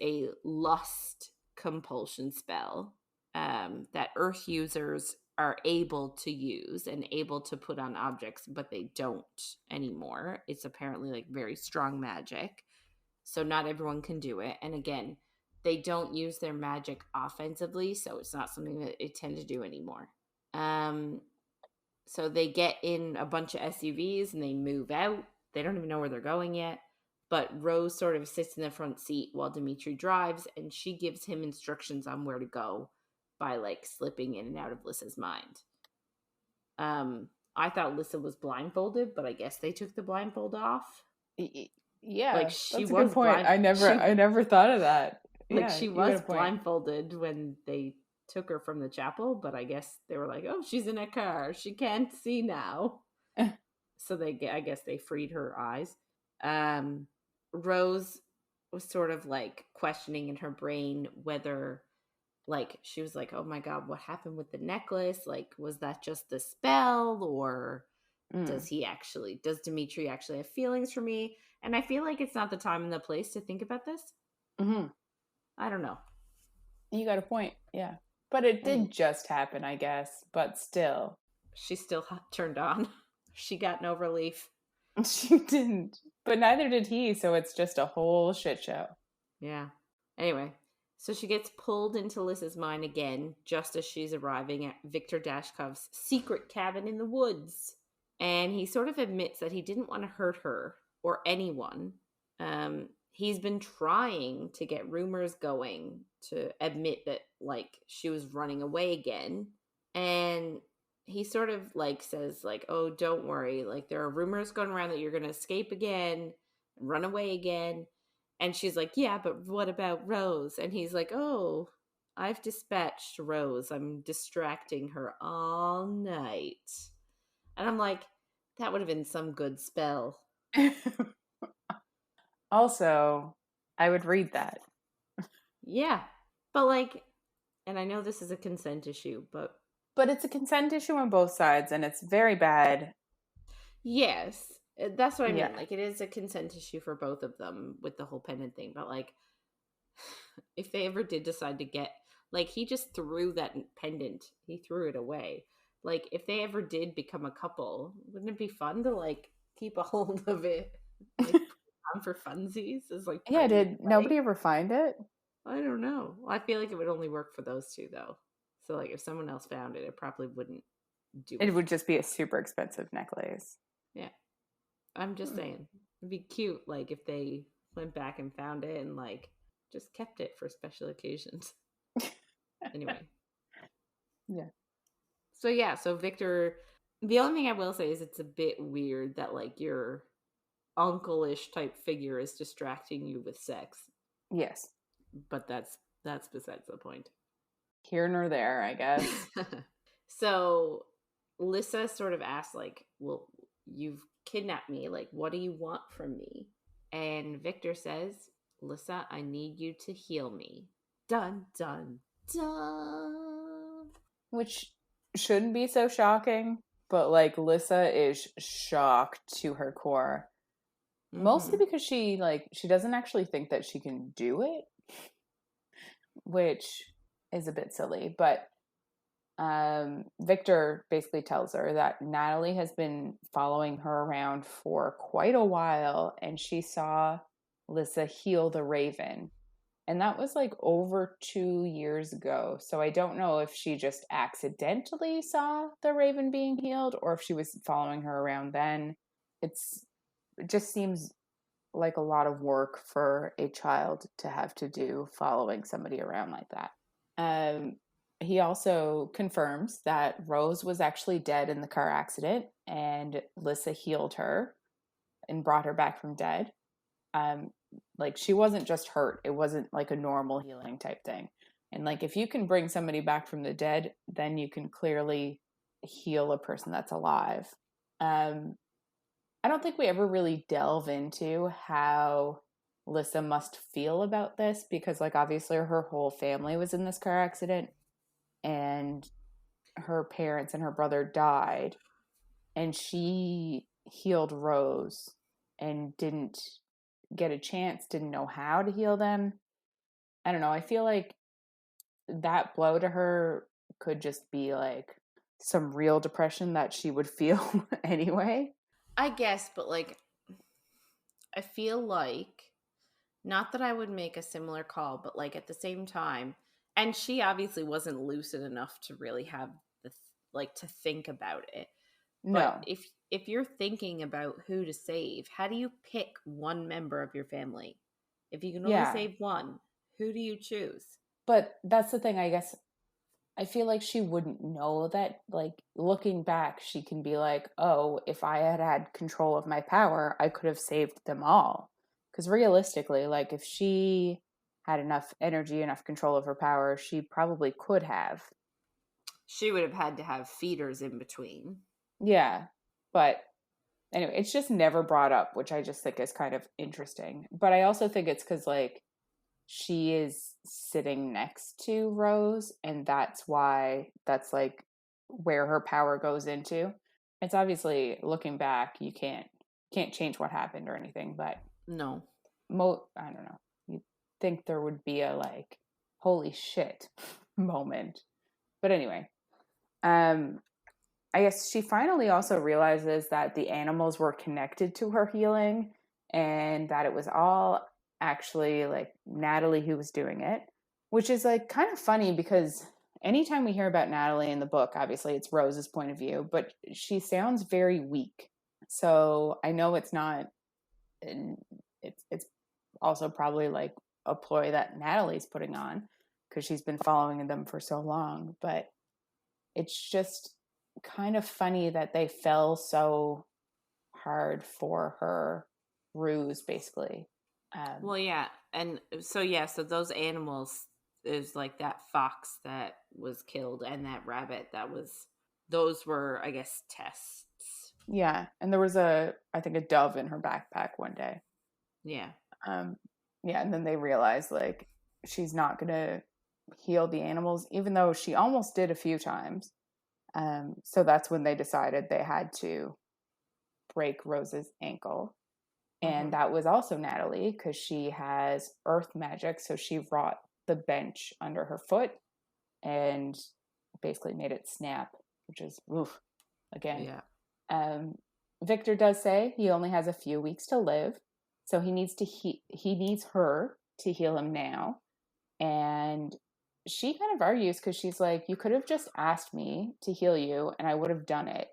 a lust compulsion spell that Earth users are able to use and able to put on objects, but they don't anymore. It's apparently very strong magic. So not everyone can do it. And again, they don't use their magic offensively, so it's not something that they tend to do anymore. So they get in a bunch of SUVs and they move out. They don't even know where they're going yet. But Rose sort of sits in the front seat while Dimitri drives, and she gives him instructions on where to go by slipping in and out of Lissa's mind. I thought Lissa was blindfolded, but I guess they took the blindfold off. Yeah, she that's a good point. I never thought of that. She was blindfolded when they took her from the chapel, but I guess they were like, oh, she's in a car, she can't see now. So I guess they freed her eyes. Rose was sort of questioning in her brain whether she was like, oh my god, what happened with the necklace? Was that just the spell, or does Dimitri actually have feelings for me? And I feel like it's not the time and the place to think about this. I don't know. You got a point. Yeah. But it did just happen, I guess. But still. She still turned on. She got no relief. She didn't. But neither did he, so it's just a whole shit show. Yeah. Anyway, so she gets pulled into Lissa's mind again, just as she's arriving at Victor Dashkov's secret cabin in the woods. And he sort of admits that he didn't want to hurt her or anyone. He's been trying to get rumors going to admit that she was running away again, and he sort of says oh, don't worry, there are rumors going around that you're going to escape again, run away again. And she's like, yeah, but what about Rose? And he's like, oh, I've dispatched Rose, I'm distracting her all night. And I'm like, that would have been some good spell. Also, I would read that. Yeah. But and I know this is a consent issue, but it's a consent issue on both sides, and it's very bad. Yes. That's what I mean. It is a consent issue for both of them with the whole pendant thing. But if they ever did decide to get, he just threw that pendant. He threw it away. If they ever did become a couple, wouldn't it be fun to keep a hold of it? On for funsies is did nobody ever find it? I don't know. I feel like it would only work for those two though. So if someone else found it, it probably wouldn't do it. It would just be a super expensive necklace. Yeah. I'm just saying. It'd be cute if they went back and found it and just kept it for special occasions. Anyway. Yeah. So Victor, the only thing I will say is it's a bit weird that your uncle-ish type figure is distracting you with sex. Yes. But that's besides the point. Here nor there, I guess. So Lissa sort of asks well, you've kidnapped me, what do you want from me? And Victor says, Lissa, I need you to heal me. Dun dun dun. Which shouldn't be so shocking, but Lissa is shocked to her core. Mostly because she doesn't actually think that she can do it, which is a bit silly. But Victor basically tells her that Natalie has been following her around for quite a while, and she saw Lissa heal the raven. And that was like over 2 years ago. So I don't know if she just accidentally saw the raven being healed or if she was following her around then. It just seems like a lot of work for a child to have to do, following somebody around like that. He also confirms that Rose was actually dead in the car accident and Lissa healed her and brought her back from dead. Like, she wasn't just hurt. It wasn't like a normal healing type thing. And like, if you can bring somebody back from the dead, then you can clearly heal a person that's alive. I don't think we ever really delve into how Lissa must feel about this, because like, obviously her whole family was in this car accident and her parents and her brother died, and she healed Rose and didn't get a chance, didn't know how to heal them. I don't know. I feel like that blow to her could just be like some real depression that she would feel anyway. I guess, but like, I feel like, not that I would make a similar call, but like at the same time, and she obviously wasn't lucid enough to really have to think about it. No. But if you're thinking about who to save, how do you pick one member of your family? If you can only save one, who do you choose? But that's the thing, I guess. I feel like she wouldn't know that. Like, looking back, she can be like, oh, if I had had control of my power, I could have saved them all. Because realistically, like, if she had enough energy, enough control of her power, she probably could have. She would have had to have feeders in between. Yeah. But anyway, it's just never brought up, which I just think is kind of interesting. But I also think it's because, like, she is sitting next to Rose, and that's why that's like where her power goes into. It's obviously, looking back, you can't change what happened or anything, but no, I don't know. You'd think there would be a like, holy shit moment. But anyway, I guess she finally also realizes that the animals were connected to her healing and that it was all actually like Natalie who was doing it, which is like kind of funny because anytime we hear about Natalie in the book, obviously it's Rose's point of view, but she sounds very weak. So I know it's not, it's also probably like a ploy that Natalie's putting on because she's been following them for so long, but it's just kind of funny that they fell so hard for her ruse, basically. Well, yeah. And so those animals, is like that fox that was killed and that rabbit those were, I guess, tests. Yeah. And there was I think a dove in her backpack one day. Yeah. Yeah. And then they realized like she's not going to heal the animals, even though she almost did a few times. So that's when they decided they had to break Rose's ankle. And that was also Natalie, because she has earth magic. So she wrought the bench under her foot and basically made it snap, which is, oof, again. Yeah. Victor does say he only has a few weeks to live. So he needs her to heal him now. And she kind of argues, because she's like, you could have just asked me to heal you and I would have done it.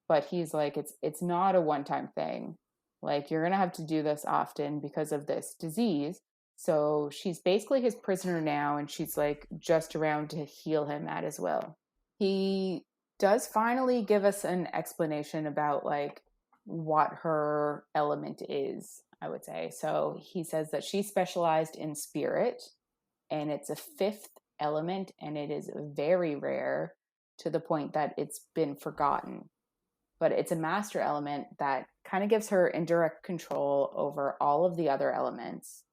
But he's like, it's not a one-time thing. Like, you're going to have to do this often because of this disease. So she's basically his prisoner now, and she's like just around to heal him at his will. He does finally give us an explanation about like what her element is, I would say. So he says that she specialized in spirit, and it's a fifth element, and it is very rare to the point that it's been forgotten. But it's a master element that kind of gives her indirect control over all of the other elements.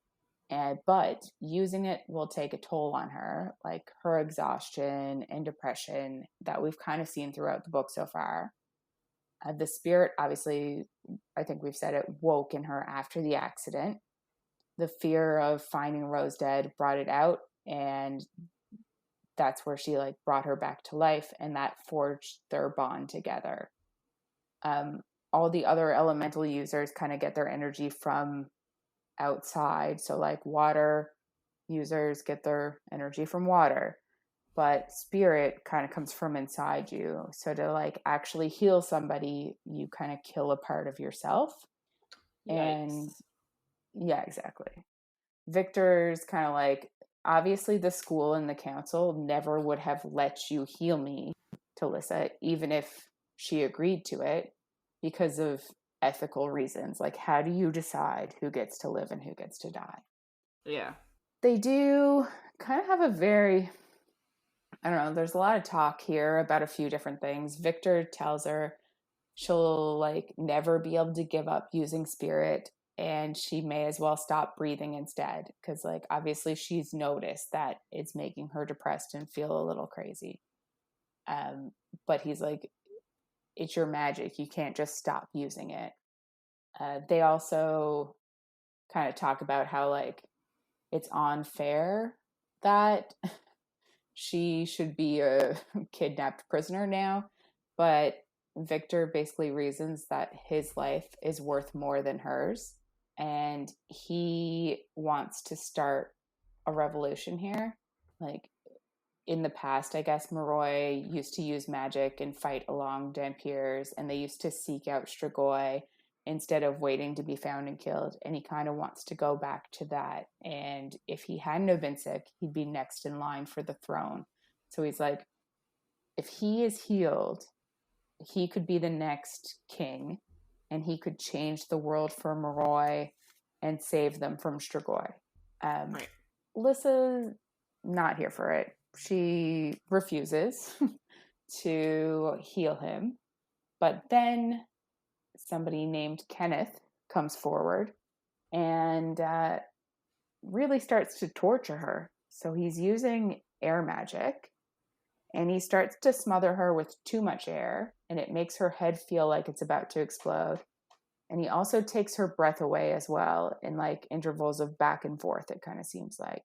But using it will take a toll on her, like her exhaustion and depression that we've kind of seen throughout the book so far. The spirit, obviously, I think we've said it, woke in her after the accident. The fear of finding Rose dead brought it out, and that's where she like brought her back to life, and that forged their bond together. All the other elemental users kind of get their energy from outside. So like water users get their energy from water, but spirit kind of comes from inside you. So to like actually heal somebody, you kind of kill a part of yourself. Yikes. And yeah, exactly. Victor's kind of like, obviously the school and the council never would have let you heal me to Lissa, even if she agreed to it, because of ethical reasons. Like, how do you decide who gets to live and who gets to die? Yeah. They do kind of have a very, I don't know, there's a lot of talk here about a few different things. Victor tells her she'll like never be able to give up using spirit, and she may as well stop breathing instead, because like obviously she's noticed that it's making her depressed and feel a little crazy. But he's like, it's your magic, you can't just stop using it. They also kind of talk about how like it's unfair that she should be a kidnapped prisoner now, but Victor basically reasons that his life is worth more than hers, and he wants to start a revolution here. Like in the past, I guess Moroi used to use magic and fight along Dampier's, and they used to seek out Strigoi instead of waiting to be found and killed. And he kind of wants to go back to that. And if he hadn't have been sick, he'd be next in line for the throne. So he's like, if he is healed, he could be the next king, and he could change the world for Moroi and save them from Strigoi. Right. Lissa's not here for it. She refuses to heal him. But then somebody named Kenneth comes forward and really starts to torture her. So he's using air magic, and he starts to smother her with too much air, and it makes her head feel like it's about to explode. And he also takes her breath away as well, in like intervals of back and forth, it kind of seems like.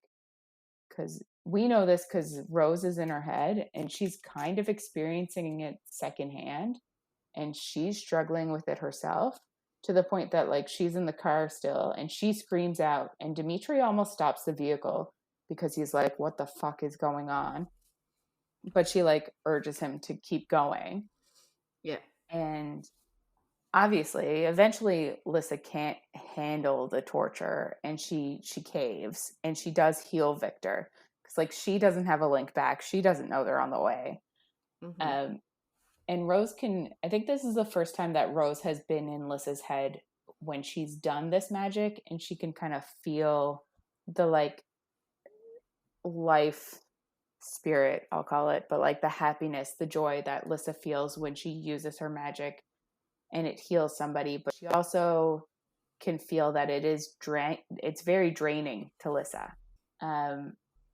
Because we know this because Rose is in her head, and she's kind of experiencing it secondhand, and she's struggling with it herself, to the point that like she's in the car still and she screams out, and Dimitri almost stops the vehicle because he's like, what the fuck is going on? But she like urges him to keep going. Yeah. And obviously eventually Lissa can't handle the torture, and she caves, and she does heal Victor, because like she doesn't have a link back, she doesn't know they're on the way. And Rose can, I think this is the first time that Rose has been in Lissa's head when she's done this magic, and she can kind of feel the like life spirit, I'll call it, but like the happiness, the joy that Lissa feels when she uses her magic and it heals somebody. But she also can feel that it's very draining to Lissa.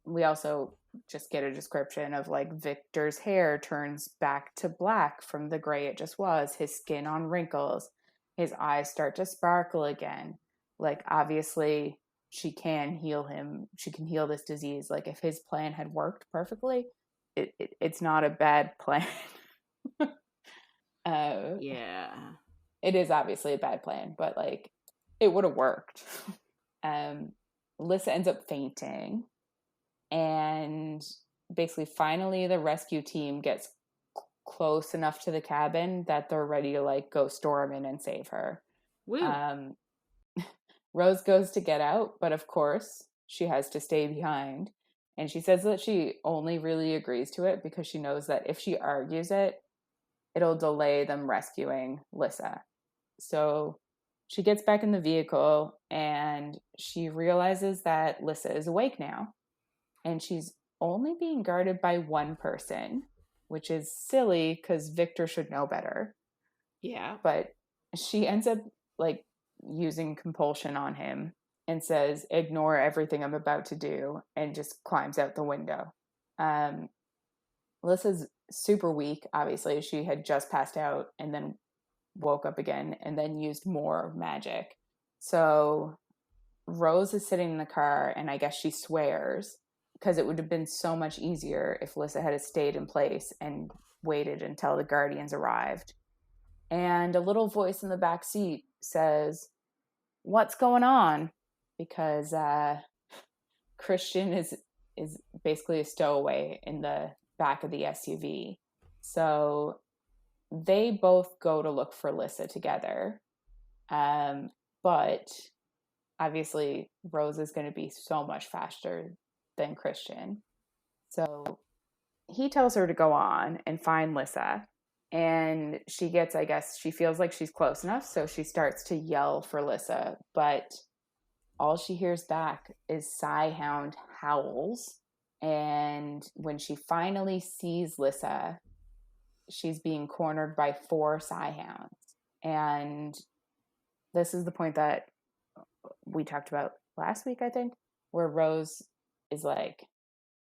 We also just get a description of like Victor's hair turns back to black from the gray it just was, his skin on wrinkles, his eyes start to sparkle again. Like obviously she can heal him, she can heal this disease. Like if his plan had worked perfectly, it's not a bad plan. Yeah, it is obviously a bad plan, but like it would have worked. Lissa ends up fainting, and basically finally the rescue team gets close enough to the cabin that they're ready to like go storm in and save her. Rose goes to get out, but of course she has to stay behind, and she says that she only really agrees to it because she knows that if she argues it'll delay them rescuing Lissa. So she gets back in the vehicle, and she realizes that Lissa is awake now, and she's only being guarded by one person, which is silly because Victor should know better. Yeah. But she ends up like using compulsion on him and says, ignore everything I'm about to do, and just climbs out the window. Lissa's super weak, obviously. She had just passed out, and then woke up again and then used more magic. So Rose is sitting in the car, and I guess she swears because it would have been so much easier if Lissa had stayed in place and waited until the Guardians arrived. And a little voice in the back seat says, "What's going on?" Because Christian is basically a stowaway in the back of the SUV. So they both go to look for Lissa together. But obviously Rose is going to be so much faster than Christian. So he tells her to go on and find Lissa. And she gets, I guess, she feels like she's close enough. So she starts to yell for Lissa. But all she hears back is Psyhound howls. And when she finally sees Lissa, she's being cornered by 4 Psyhounds. And this is the point that we talked about last week, I think, where Rose is like,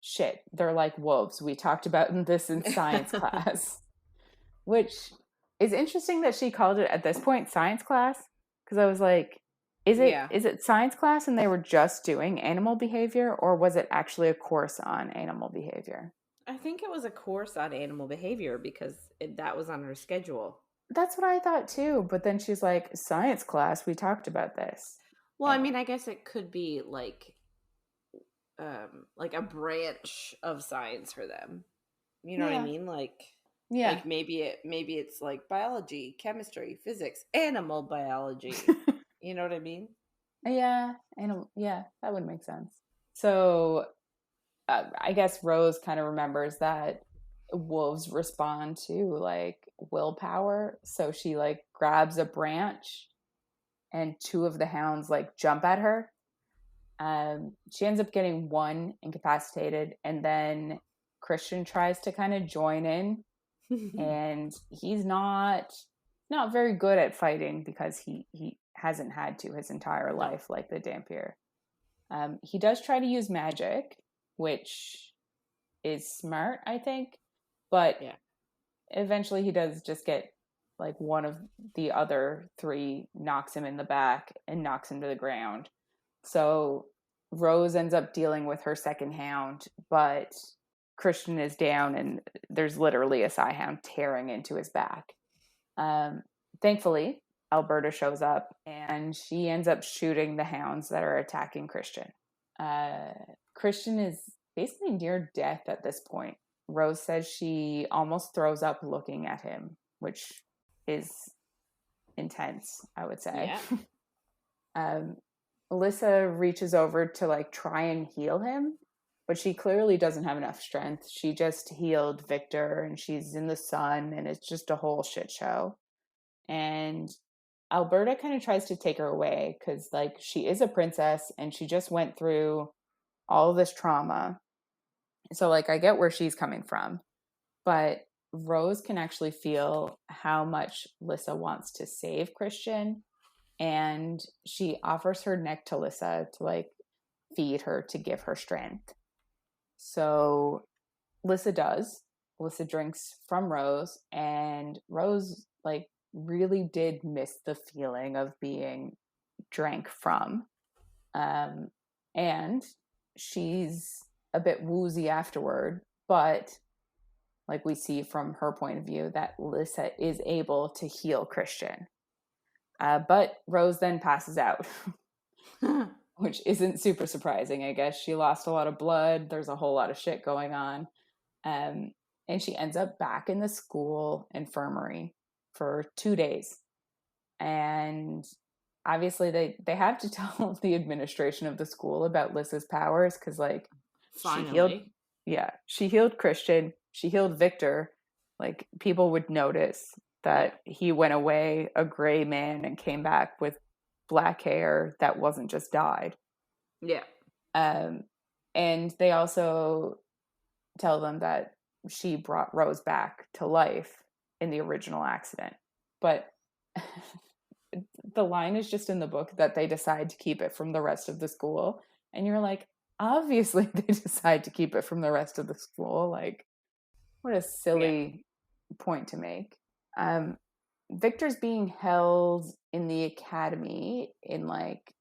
shit, they're like wolves. We talked about this in science class, which is interesting that she called it at this point science class, because I was like, is it science class and they were just doing animal behavior, or was it actually a course on animal behavior? I think it was a course on animal behavior because that was on her schedule. That's what I thought too, but then she's like, science class, we talked about this. Well, I mean, I guess it could be like a branch of science for them. You know what I mean? Like, like maybe it's like biology, chemistry, physics, animal biology. You know what I mean? Yeah, that would make sense. So I guess Rose kind of remembers that wolves respond to like willpower. So she like grabs a branch and 2 of the hounds like jump at her. She ends up getting 1 incapacitated, and then Christian tries to kind of join in, and he's not very good at fighting because he hasn't had to his entire life like the Dampier. He does try to use magic, which is smart, I think, but eventually he does just get like one of the other 3 knocks him in the back and knocks him to the ground. So Rose ends up dealing with her second hound, but Christian is down and there's literally a Psyhound tearing into his back. Thankfully, Alberta shows up and she ends up shooting the hounds that are attacking Christian. Christian is basically near death at this point. Rose says she almost throws up looking at him, which is intense, I would say. Yeah. Lissa reaches over to like try and heal him, but she clearly doesn't have enough strength. She just healed Victor and she's in the sun and it's just a whole shit show. And Alberta kind of tries to take her away because like she is a princess and she just went through all this trauma. So like I get where she's coming from, but Rose can actually feel how much Lissa wants to save Christian, and she offers her neck to Lissa to like feed her to give her strength. So Lissa does. Lissa drinks from Rose, and Rose like really did miss the feeling of being drank from. And she's a bit woozy afterward, but like we see from her point of view that Lissa is able to heal Christian. But Rose then passes out, which isn't super surprising, I guess. She lost a lot of blood. There's a whole lot of shit going on. And she ends up back in the school infirmary for 2 days. And obviously they have to tell the administration of the school about Lissa's powers because like finally she healed Christian, she healed Victor. Like people would notice that he went away a gray man and came back with black hair that wasn't just dyed. And they also tell them that she brought Rose back to life in the original accident, but the line is just in the book that they decide to keep it from the rest of the school, and you're like, obviously they decide to keep it from the rest of the school. Like, what a silly point to make. Victor's being held in the academy in like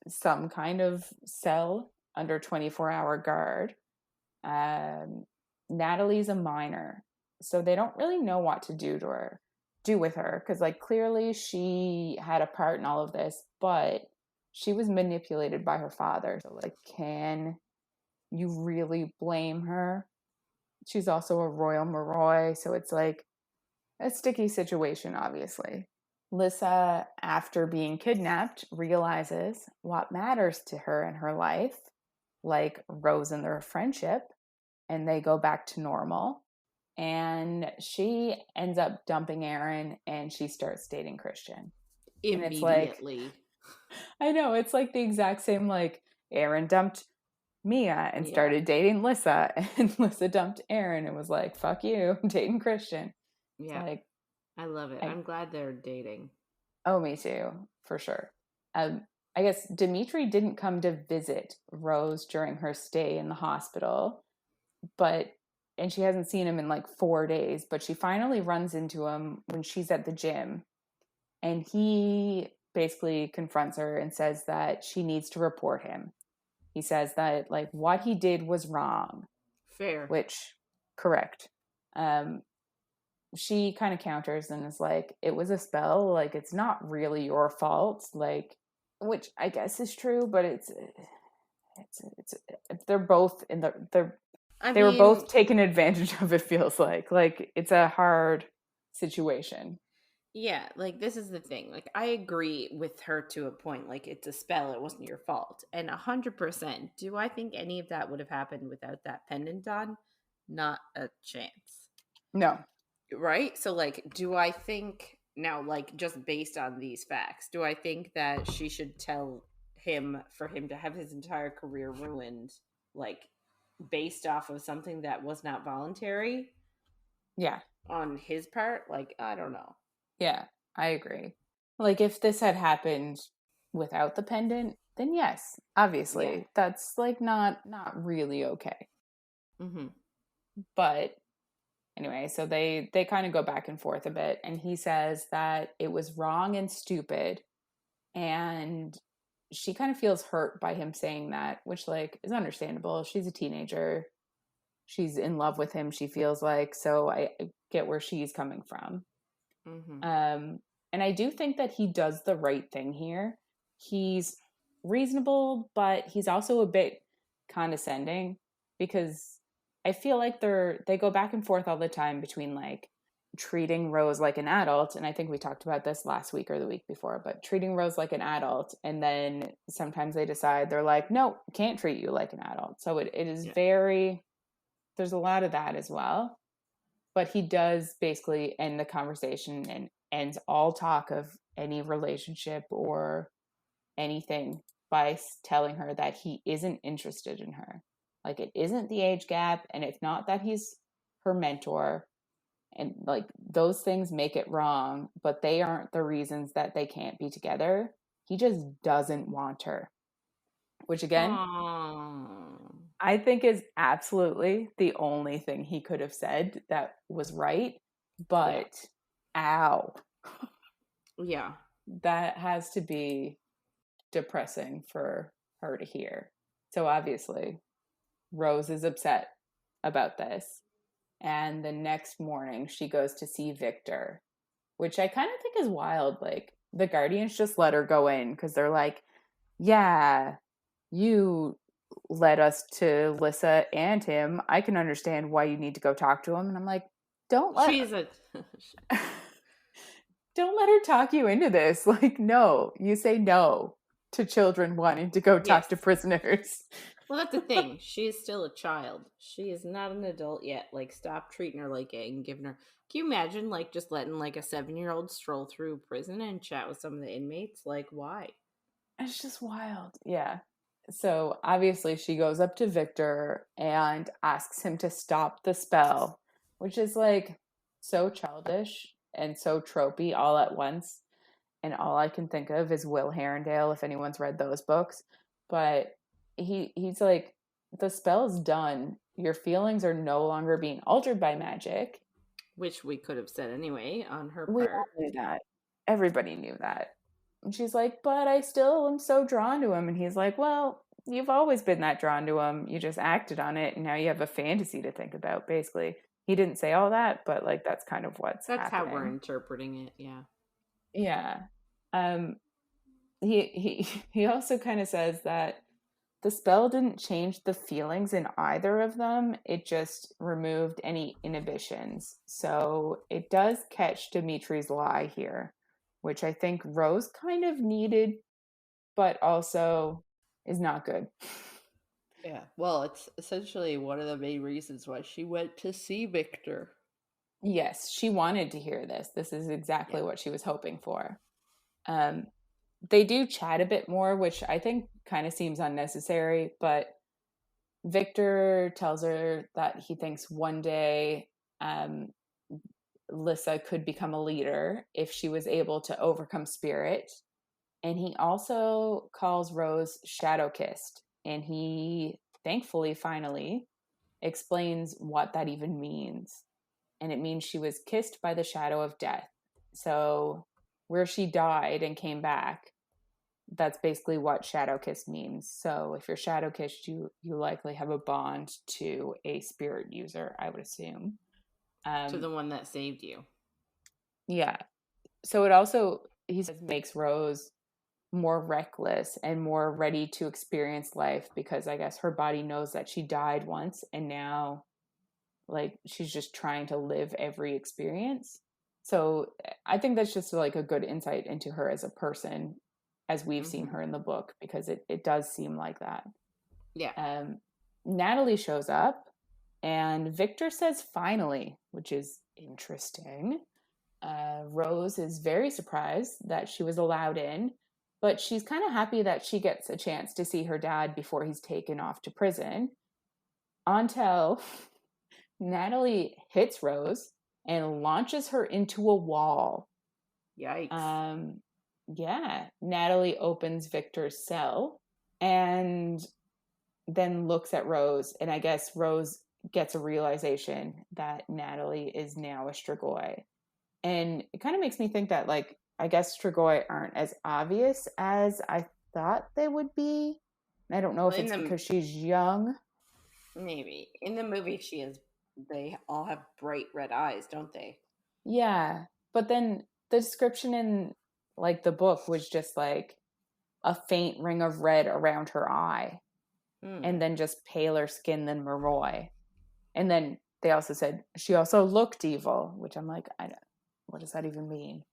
some kind of cell under 24-hour guard. Natalie's a minor, so they don't really know what to do with her, because like clearly she had a part in all of this, but she was manipulated by her father. So like, can you really blame her? She's also a Royal Moroi, so it's like a sticky situation, obviously. Lissa, after being kidnapped, realizes what matters to her in her life, like Rose and their friendship, and they go back to normal. And she ends up dumping Aaron, and she starts dating Christian. Immediately. And it's like, I know, it's like the exact same, like, Aaron dumped Mia and started dating Lissa, and Lissa dumped Aaron and was like, fuck you, I'm dating Christian. Yeah. Like, I love it. I'm glad they're dating. Oh, me too, for sure. I guess Dimitri didn't come to visit Rose during her stay in the hospital, and she hasn't seen him in like 4 days, but she finally runs into him when she's at the gym, and he basically confronts her and says that she needs to report him. He says that like what he did was wrong. Fair. Which, correct. She kind of counters and is like, it was a spell, like it's not really your fault, like, which I guess is true, but it's they're both in the they were both taken advantage of, it feels like it's a hard situation. Yeah, like this is the thing. Like I agree with her to a point. Like it's a spell, it wasn't your fault. And 100%. Do I think any of that would have happened without that pendant on? Not a chance. No. Right? So like, do I think now, like just based on these facts, do I think that she should tell him for him to have his entire career ruined, like based off of something that was not voluntary? Yeah. On his part? Like, I don't know. Yeah, I agree. Like if this had happened without the pendant, then yes, obviously that's like not really okay. Mm-hmm. But anyway, so they kind of go back and forth a bit, and he says that it was wrong and stupid, and she kind of feels hurt by him saying that, which like is understandable. She's a teenager, she's in love with him, she feels like, so I get where she's coming from. Mm-hmm. And I do think that he does the right thing here. He's reasonable, but he's also a bit condescending, because I feel like they go back and forth all the time between like treating Rose like an adult, and I think we talked about this last week or the week before, but treating Rose like an adult, and then sometimes they decide they're like, no, can't treat you like an adult. So it is very, there's a lot of that as well. But he does basically end the conversation and ends all talk of any relationship or anything by telling her that he isn't interested in her. Like it isn't the age gap, and it's not that he's her mentor, and like those things make it wrong, but they aren't the reasons that they can't be together. He just doesn't want her, which again, I think is absolutely the only thing he could have said that was right. But ow, yeah, that has to be depressing for her to hear. So obviously Rose is upset about this, and the next morning she goes to see Victor, which I kind of think is wild. Like the Guardians just let her go in because they're like, yeah, you led us to Lissa and him. I can understand why you need to go talk to him. And I'm like, don't let her talk you into this. Like, no, you say no to children wanting to go talk to prisoners. Well, that's the thing. She is still a child. She is not an adult yet. Like, stop treating her like it and giving her. Can you imagine, like, just letting like a 7-year-old stroll through prison and chat with some of the inmates? Like, why? It's just wild. Yeah. So obviously she goes up to Victor and asks him to stop the spell, which is like so childish and so tropey all at once. And all I can think of is Will Herondale, if anyone's read those books. But he's like, the spell's done. Your feelings are no longer being altered by magic. Which we could have said anyway on her We all part. knew that. Everybody knew that. And she's like, but I still am so drawn to him. And he's like, well, you've always been that drawn to him. You just acted on it, and now you have a fantasy to think about, basically. He didn't say all that, but like that's kind of what's That's how we're happening. interpreting it, yeah. Yeah. Um he also kind of says that the spell didn't change the feelings in either of them. It just removed any inhibitions. So it does catch Dimitri's lie here, which I think Rose kind of needed, but also is not good. Yeah, well, it's essentially one of the main reasons why she went to see Victor. Yes, she wanted to hear this. This is exactly what she was hoping for. They do chat a bit more, which I think kind of seems unnecessary, but Victor tells her that he thinks one day Lissa could become a leader if she was able to overcome spirit. And he also calls Rose shadow kissed. And he thankfully finally explains what that even means. And it means she was kissed by the shadow of death. So where she died and came back, that's basically what shadow kiss means. So if you're shadow kissed, you likely have a bond to a spirit user, I would assume. To the one that saved you. Yeah. So it also, he says, makes Rose more reckless and more ready to experience life, because I guess her body knows that she died once, and now like she's just trying to live every experience. So I think that's just like a good insight into her as a person, as we've seen her in the book, because it does seem like that. Yeah. Natalie shows up, and Victor says finally, which is interesting. Rose is very surprised that she was allowed in, but she's kind of happy that she gets a chance to see her dad before he's taken off to prison. Until Natalie hits Rose and launches her into a wall. Yikes. Yeah. Natalie opens Victor's cell and then looks at Rose, and I guess Rose gets a realization that Natalie is now a Strigoi. And it kind of makes me think that, like, I guess Strigoi aren't as obvious as I thought they would be. I don't know if it's because she's young. Maybe. In the movie, they all have bright red eyes, don't they? Yeah. But then the description in, like, the book was just, like, a faint ring of red around her eye. And then just paler skin than Moroi. And then they also said she also looked evil, which I'm like, what does that even mean?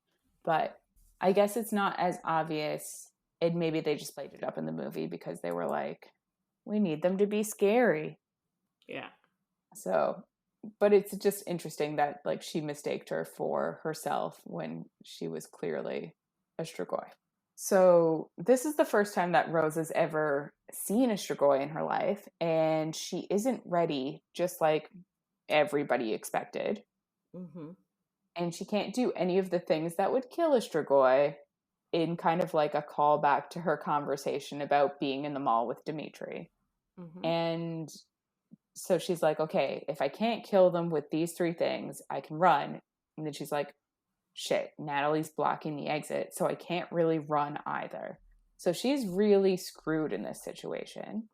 But I guess it's not as obvious. And maybe they just played it up in the movie because they were like, we need them to be scary. Yeah. So, but it's just interesting that like she mistaked her for herself when she was clearly a Strigoi. So this is the first time that Rose has ever seen a Strigoi in her life, and she isn't ready, just like everybody expected. Mm-hmm. And she can't do any of the things that would kill a Strigoi, in kind of like a callback to her conversation about being in the mall with Dimitri. Mm-hmm. And so she's like, okay, if I can't kill them with these three things, I can run. And then she's like, shit, Natalie's blocking the exit, so I can't really run either. So she's really screwed in this situation.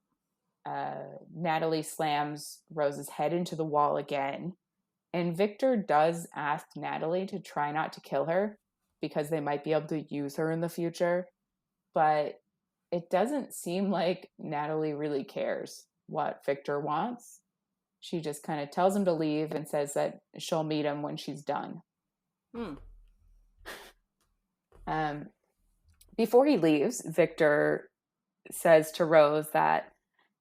Natalie slams Rose's head into the wall again. And Victor does ask Natalie to try not to kill her because they might be able to use her in the future. But it doesn't seem like Natalie really cares what Victor wants. She just kind of tells him to leave and says that she'll meet him when she's done. Before he leaves, Victor says to Rose that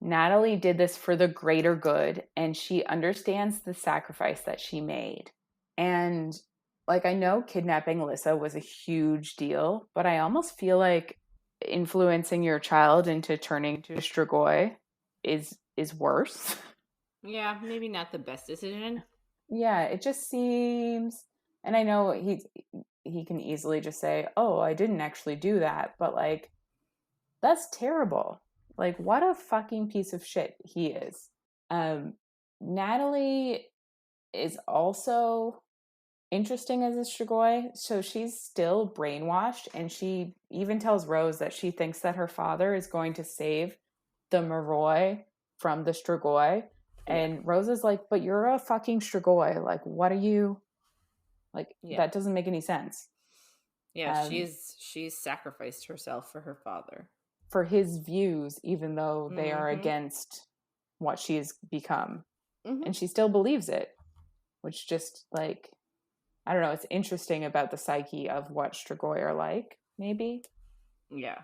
Natalie did this for the greater good, and she understands the sacrifice that she made. And like, I know kidnapping Lissa was a huge deal, but I almost feel like influencing your child into turning to a Strigoi is worse. Yeah, maybe not the best decision. Yeah, it just seems, and I know he can easily just say, "Oh, I didn't actually do that," but like, that's terrible. Like, what a fucking piece of shit he is. Natalie is also interesting as a Strigoi. So she's still brainwashed, and she even tells Rose that she thinks that her father is going to save the Moroi from the Strigoi. And Rose is like, but you're a fucking Strigoi. Like, what are you... Like, that doesn't make any sense. Yeah, she's sacrificed herself for her father. For his views, even though they are against what she's become. And she still believes it, which just, like, I don't know, it's interesting about the psyche of what Strigoi are like, maybe. Yeah.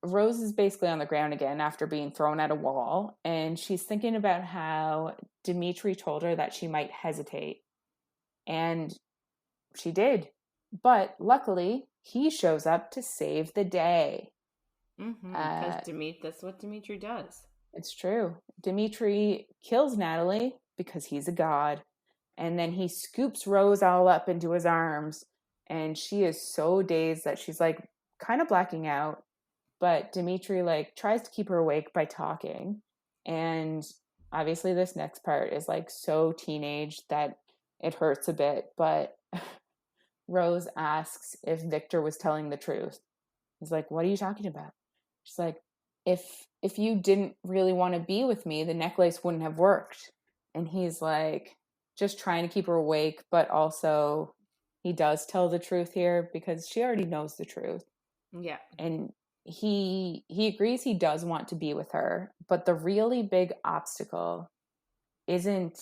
Rose is basically on the ground again after being thrown at a wall, and she's thinking about how Dimitri told her that she might hesitate. And she did. But luckily, he shows up to save the day. Because that's what Dimitri does. It's true. Dimitri kills Natalie because he's a god. And then he scoops Rose all up into his arms. And she is so dazed that she's like kind of blacking out. But Dimitri like tries to keep her awake by talking. And obviously this next part is like so teenage that it hurts a bit. But Rose asks if Victor was telling the truth. He's like, what are you talking about? She's like, if you didn't really want to be with me, the necklace wouldn't have worked. And he's like, just trying to keep her awake, but also he does tell the truth here because she already knows the truth. Yeah. And he agrees he does want to be with her, but the really big obstacle isn't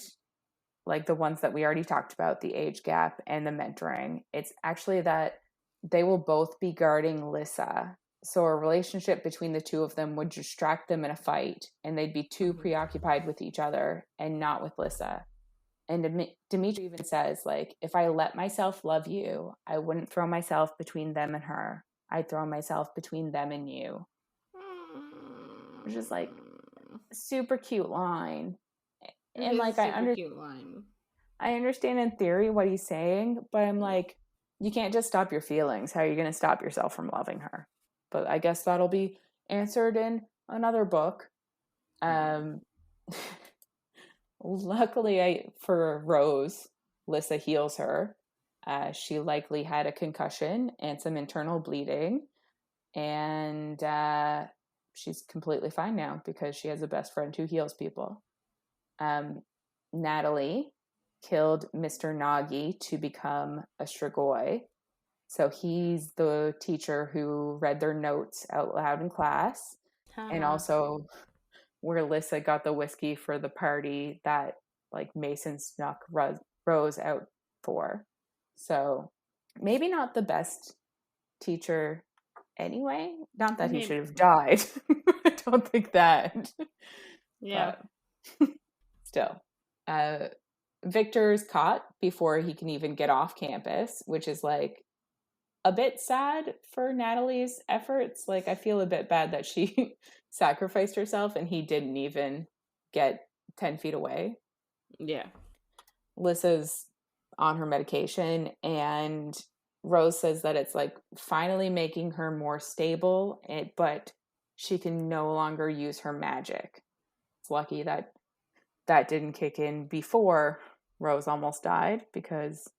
like the ones that we already talked about, the age gap and the mentoring. It's actually that they will both be guarding Lissa. So a relationship between the two of them would distract them in a fight, and they'd be too preoccupied with each other and not with Lissa. And Dimitri even says, like, if I let myself love you, I wouldn't throw myself between them and her. I'd throw myself between them and you. Which is like a super cute line. And like cute line. I understand in theory what he's saying, but I'm like, you can't just stop your feelings. How are you going to stop yourself from loving her? But I guess that'll be answered in another book. Luckily for Rose, Lissa heals her. She likely had a concussion and some internal bleeding. And she's completely fine now because she has a best friend who heals people. Natalie killed Mr. Nagi to become a Strigoi. So he's the teacher who read their notes out loud in class. And also where Lissa got the whiskey for the party that like Mason snuck Rose out for. So maybe not the best teacher anyway. Not that he should have died. I don't think that. Yeah. But still. Victor's caught before he can even get off campus, which is like a bit sad for Natalie's efforts. Like, I feel a bit bad that she sacrificed herself and he didn't even get 10 feet away. Yeah. Lissa's on her medication, and Rose says that it's like finally making her more stable, but she can no longer use her magic. It's lucky that didn't kick in before Rose almost died, because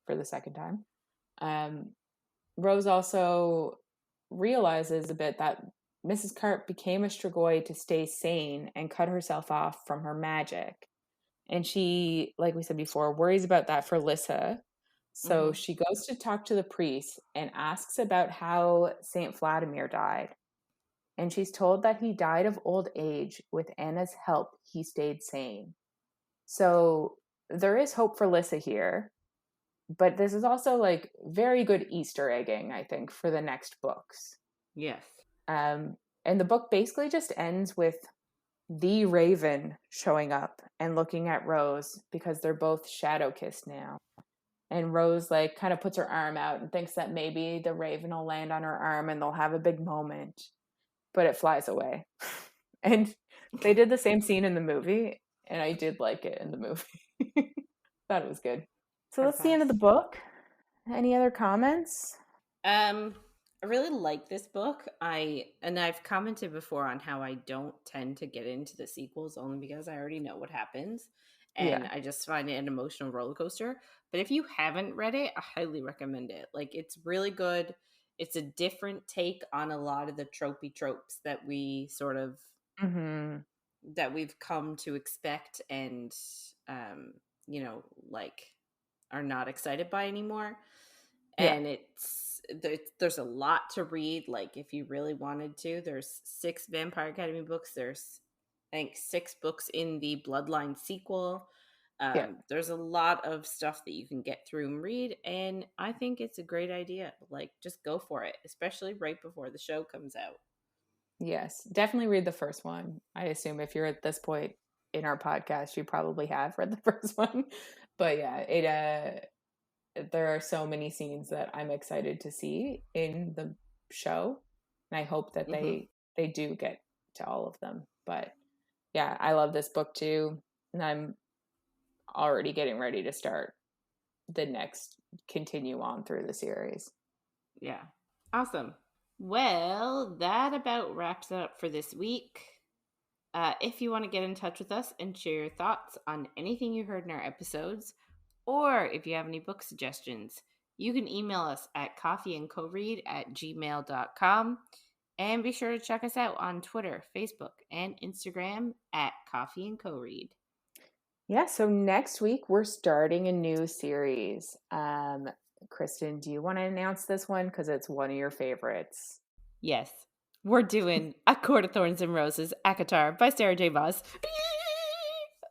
for the second time. Rose also realizes a bit that Mrs. Carp became a Strigoi to stay sane and cut herself off from her magic. And she, like we said before, worries about that for Lissa. So she goes to talk to the priest and asks about how Saint Vladimir died. And she's told that he died of old age. With Anna's help, he stayed sane. So there is hope for Lissa here. But this is also like very good Easter egging, I think, for the next books. Yes. And the book basically just ends with the Raven showing up and looking at Rose because they're both shadow kissed now. And Rose like kind of puts her arm out and thinks that maybe the Raven will land on her arm and they'll have a big moment. But it flies away. And they did the same scene in the movie, and I did like it in the movie. Thought it was good. So that's the end of the book. Any other comments? I really like this book. I've commented before on how I don't tend to get into the sequels only because I already know what happens. and I just find it an emotional roller coaster. But if you haven't read it, I highly recommend it. Like, it's really good. It's a different take on a lot of the tropes that we sort of that we've come to expect and like are not excited by anymore. And there's a lot to read. Like, if you really wanted to, there's 6 Vampire Academy books. There's, I think, 6 books in the Bloodline sequel. There's a lot of stuff that you can get through and read, and I think it's a great idea. Like, just go for it, especially right before the show comes out. Yes, definitely read the first one. I assume if you're at this point in our podcast, you probably have read the first one. But yeah, there are so many scenes that I'm excited to see in the show, and I hope that they do get to all of them. But yeah, I love this book too, and I'm already getting ready to start the next continue on through the series. Yeah. Awesome. Well, that about wraps it up for this week. If you want to get in touch with us and share your thoughts on anything you heard in our episodes, or if you have any book suggestions, you can email us at coffeeandcoread@gmail.com. And be sure to check us out on Twitter, Facebook, and Instagram at Coffee and Co-Read. Yeah, so next week we're starting a new series. Kristen, do you want to announce this one? Because it's one of your favorites. Yes. We're doing A Court of Thorns and Roses, ACOTAR by Sarah J. Maas.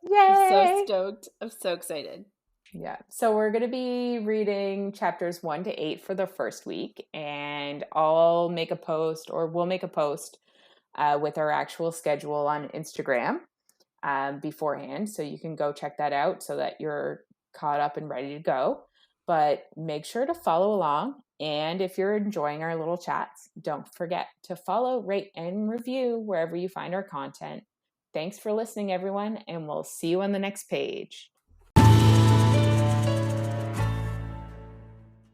Yay! I'm so stoked. I'm so excited. Yeah. So we're going to be reading chapters 1 to 8 for the first week. And we'll make a post with our actual schedule on Instagram beforehand. So you can go check that out so that you're caught up and ready to go. But make sure to follow along. And if you're enjoying our little chats, don't forget to follow, rate, and review wherever you find our content. Thanks for listening, everyone, and we'll see you on the next page.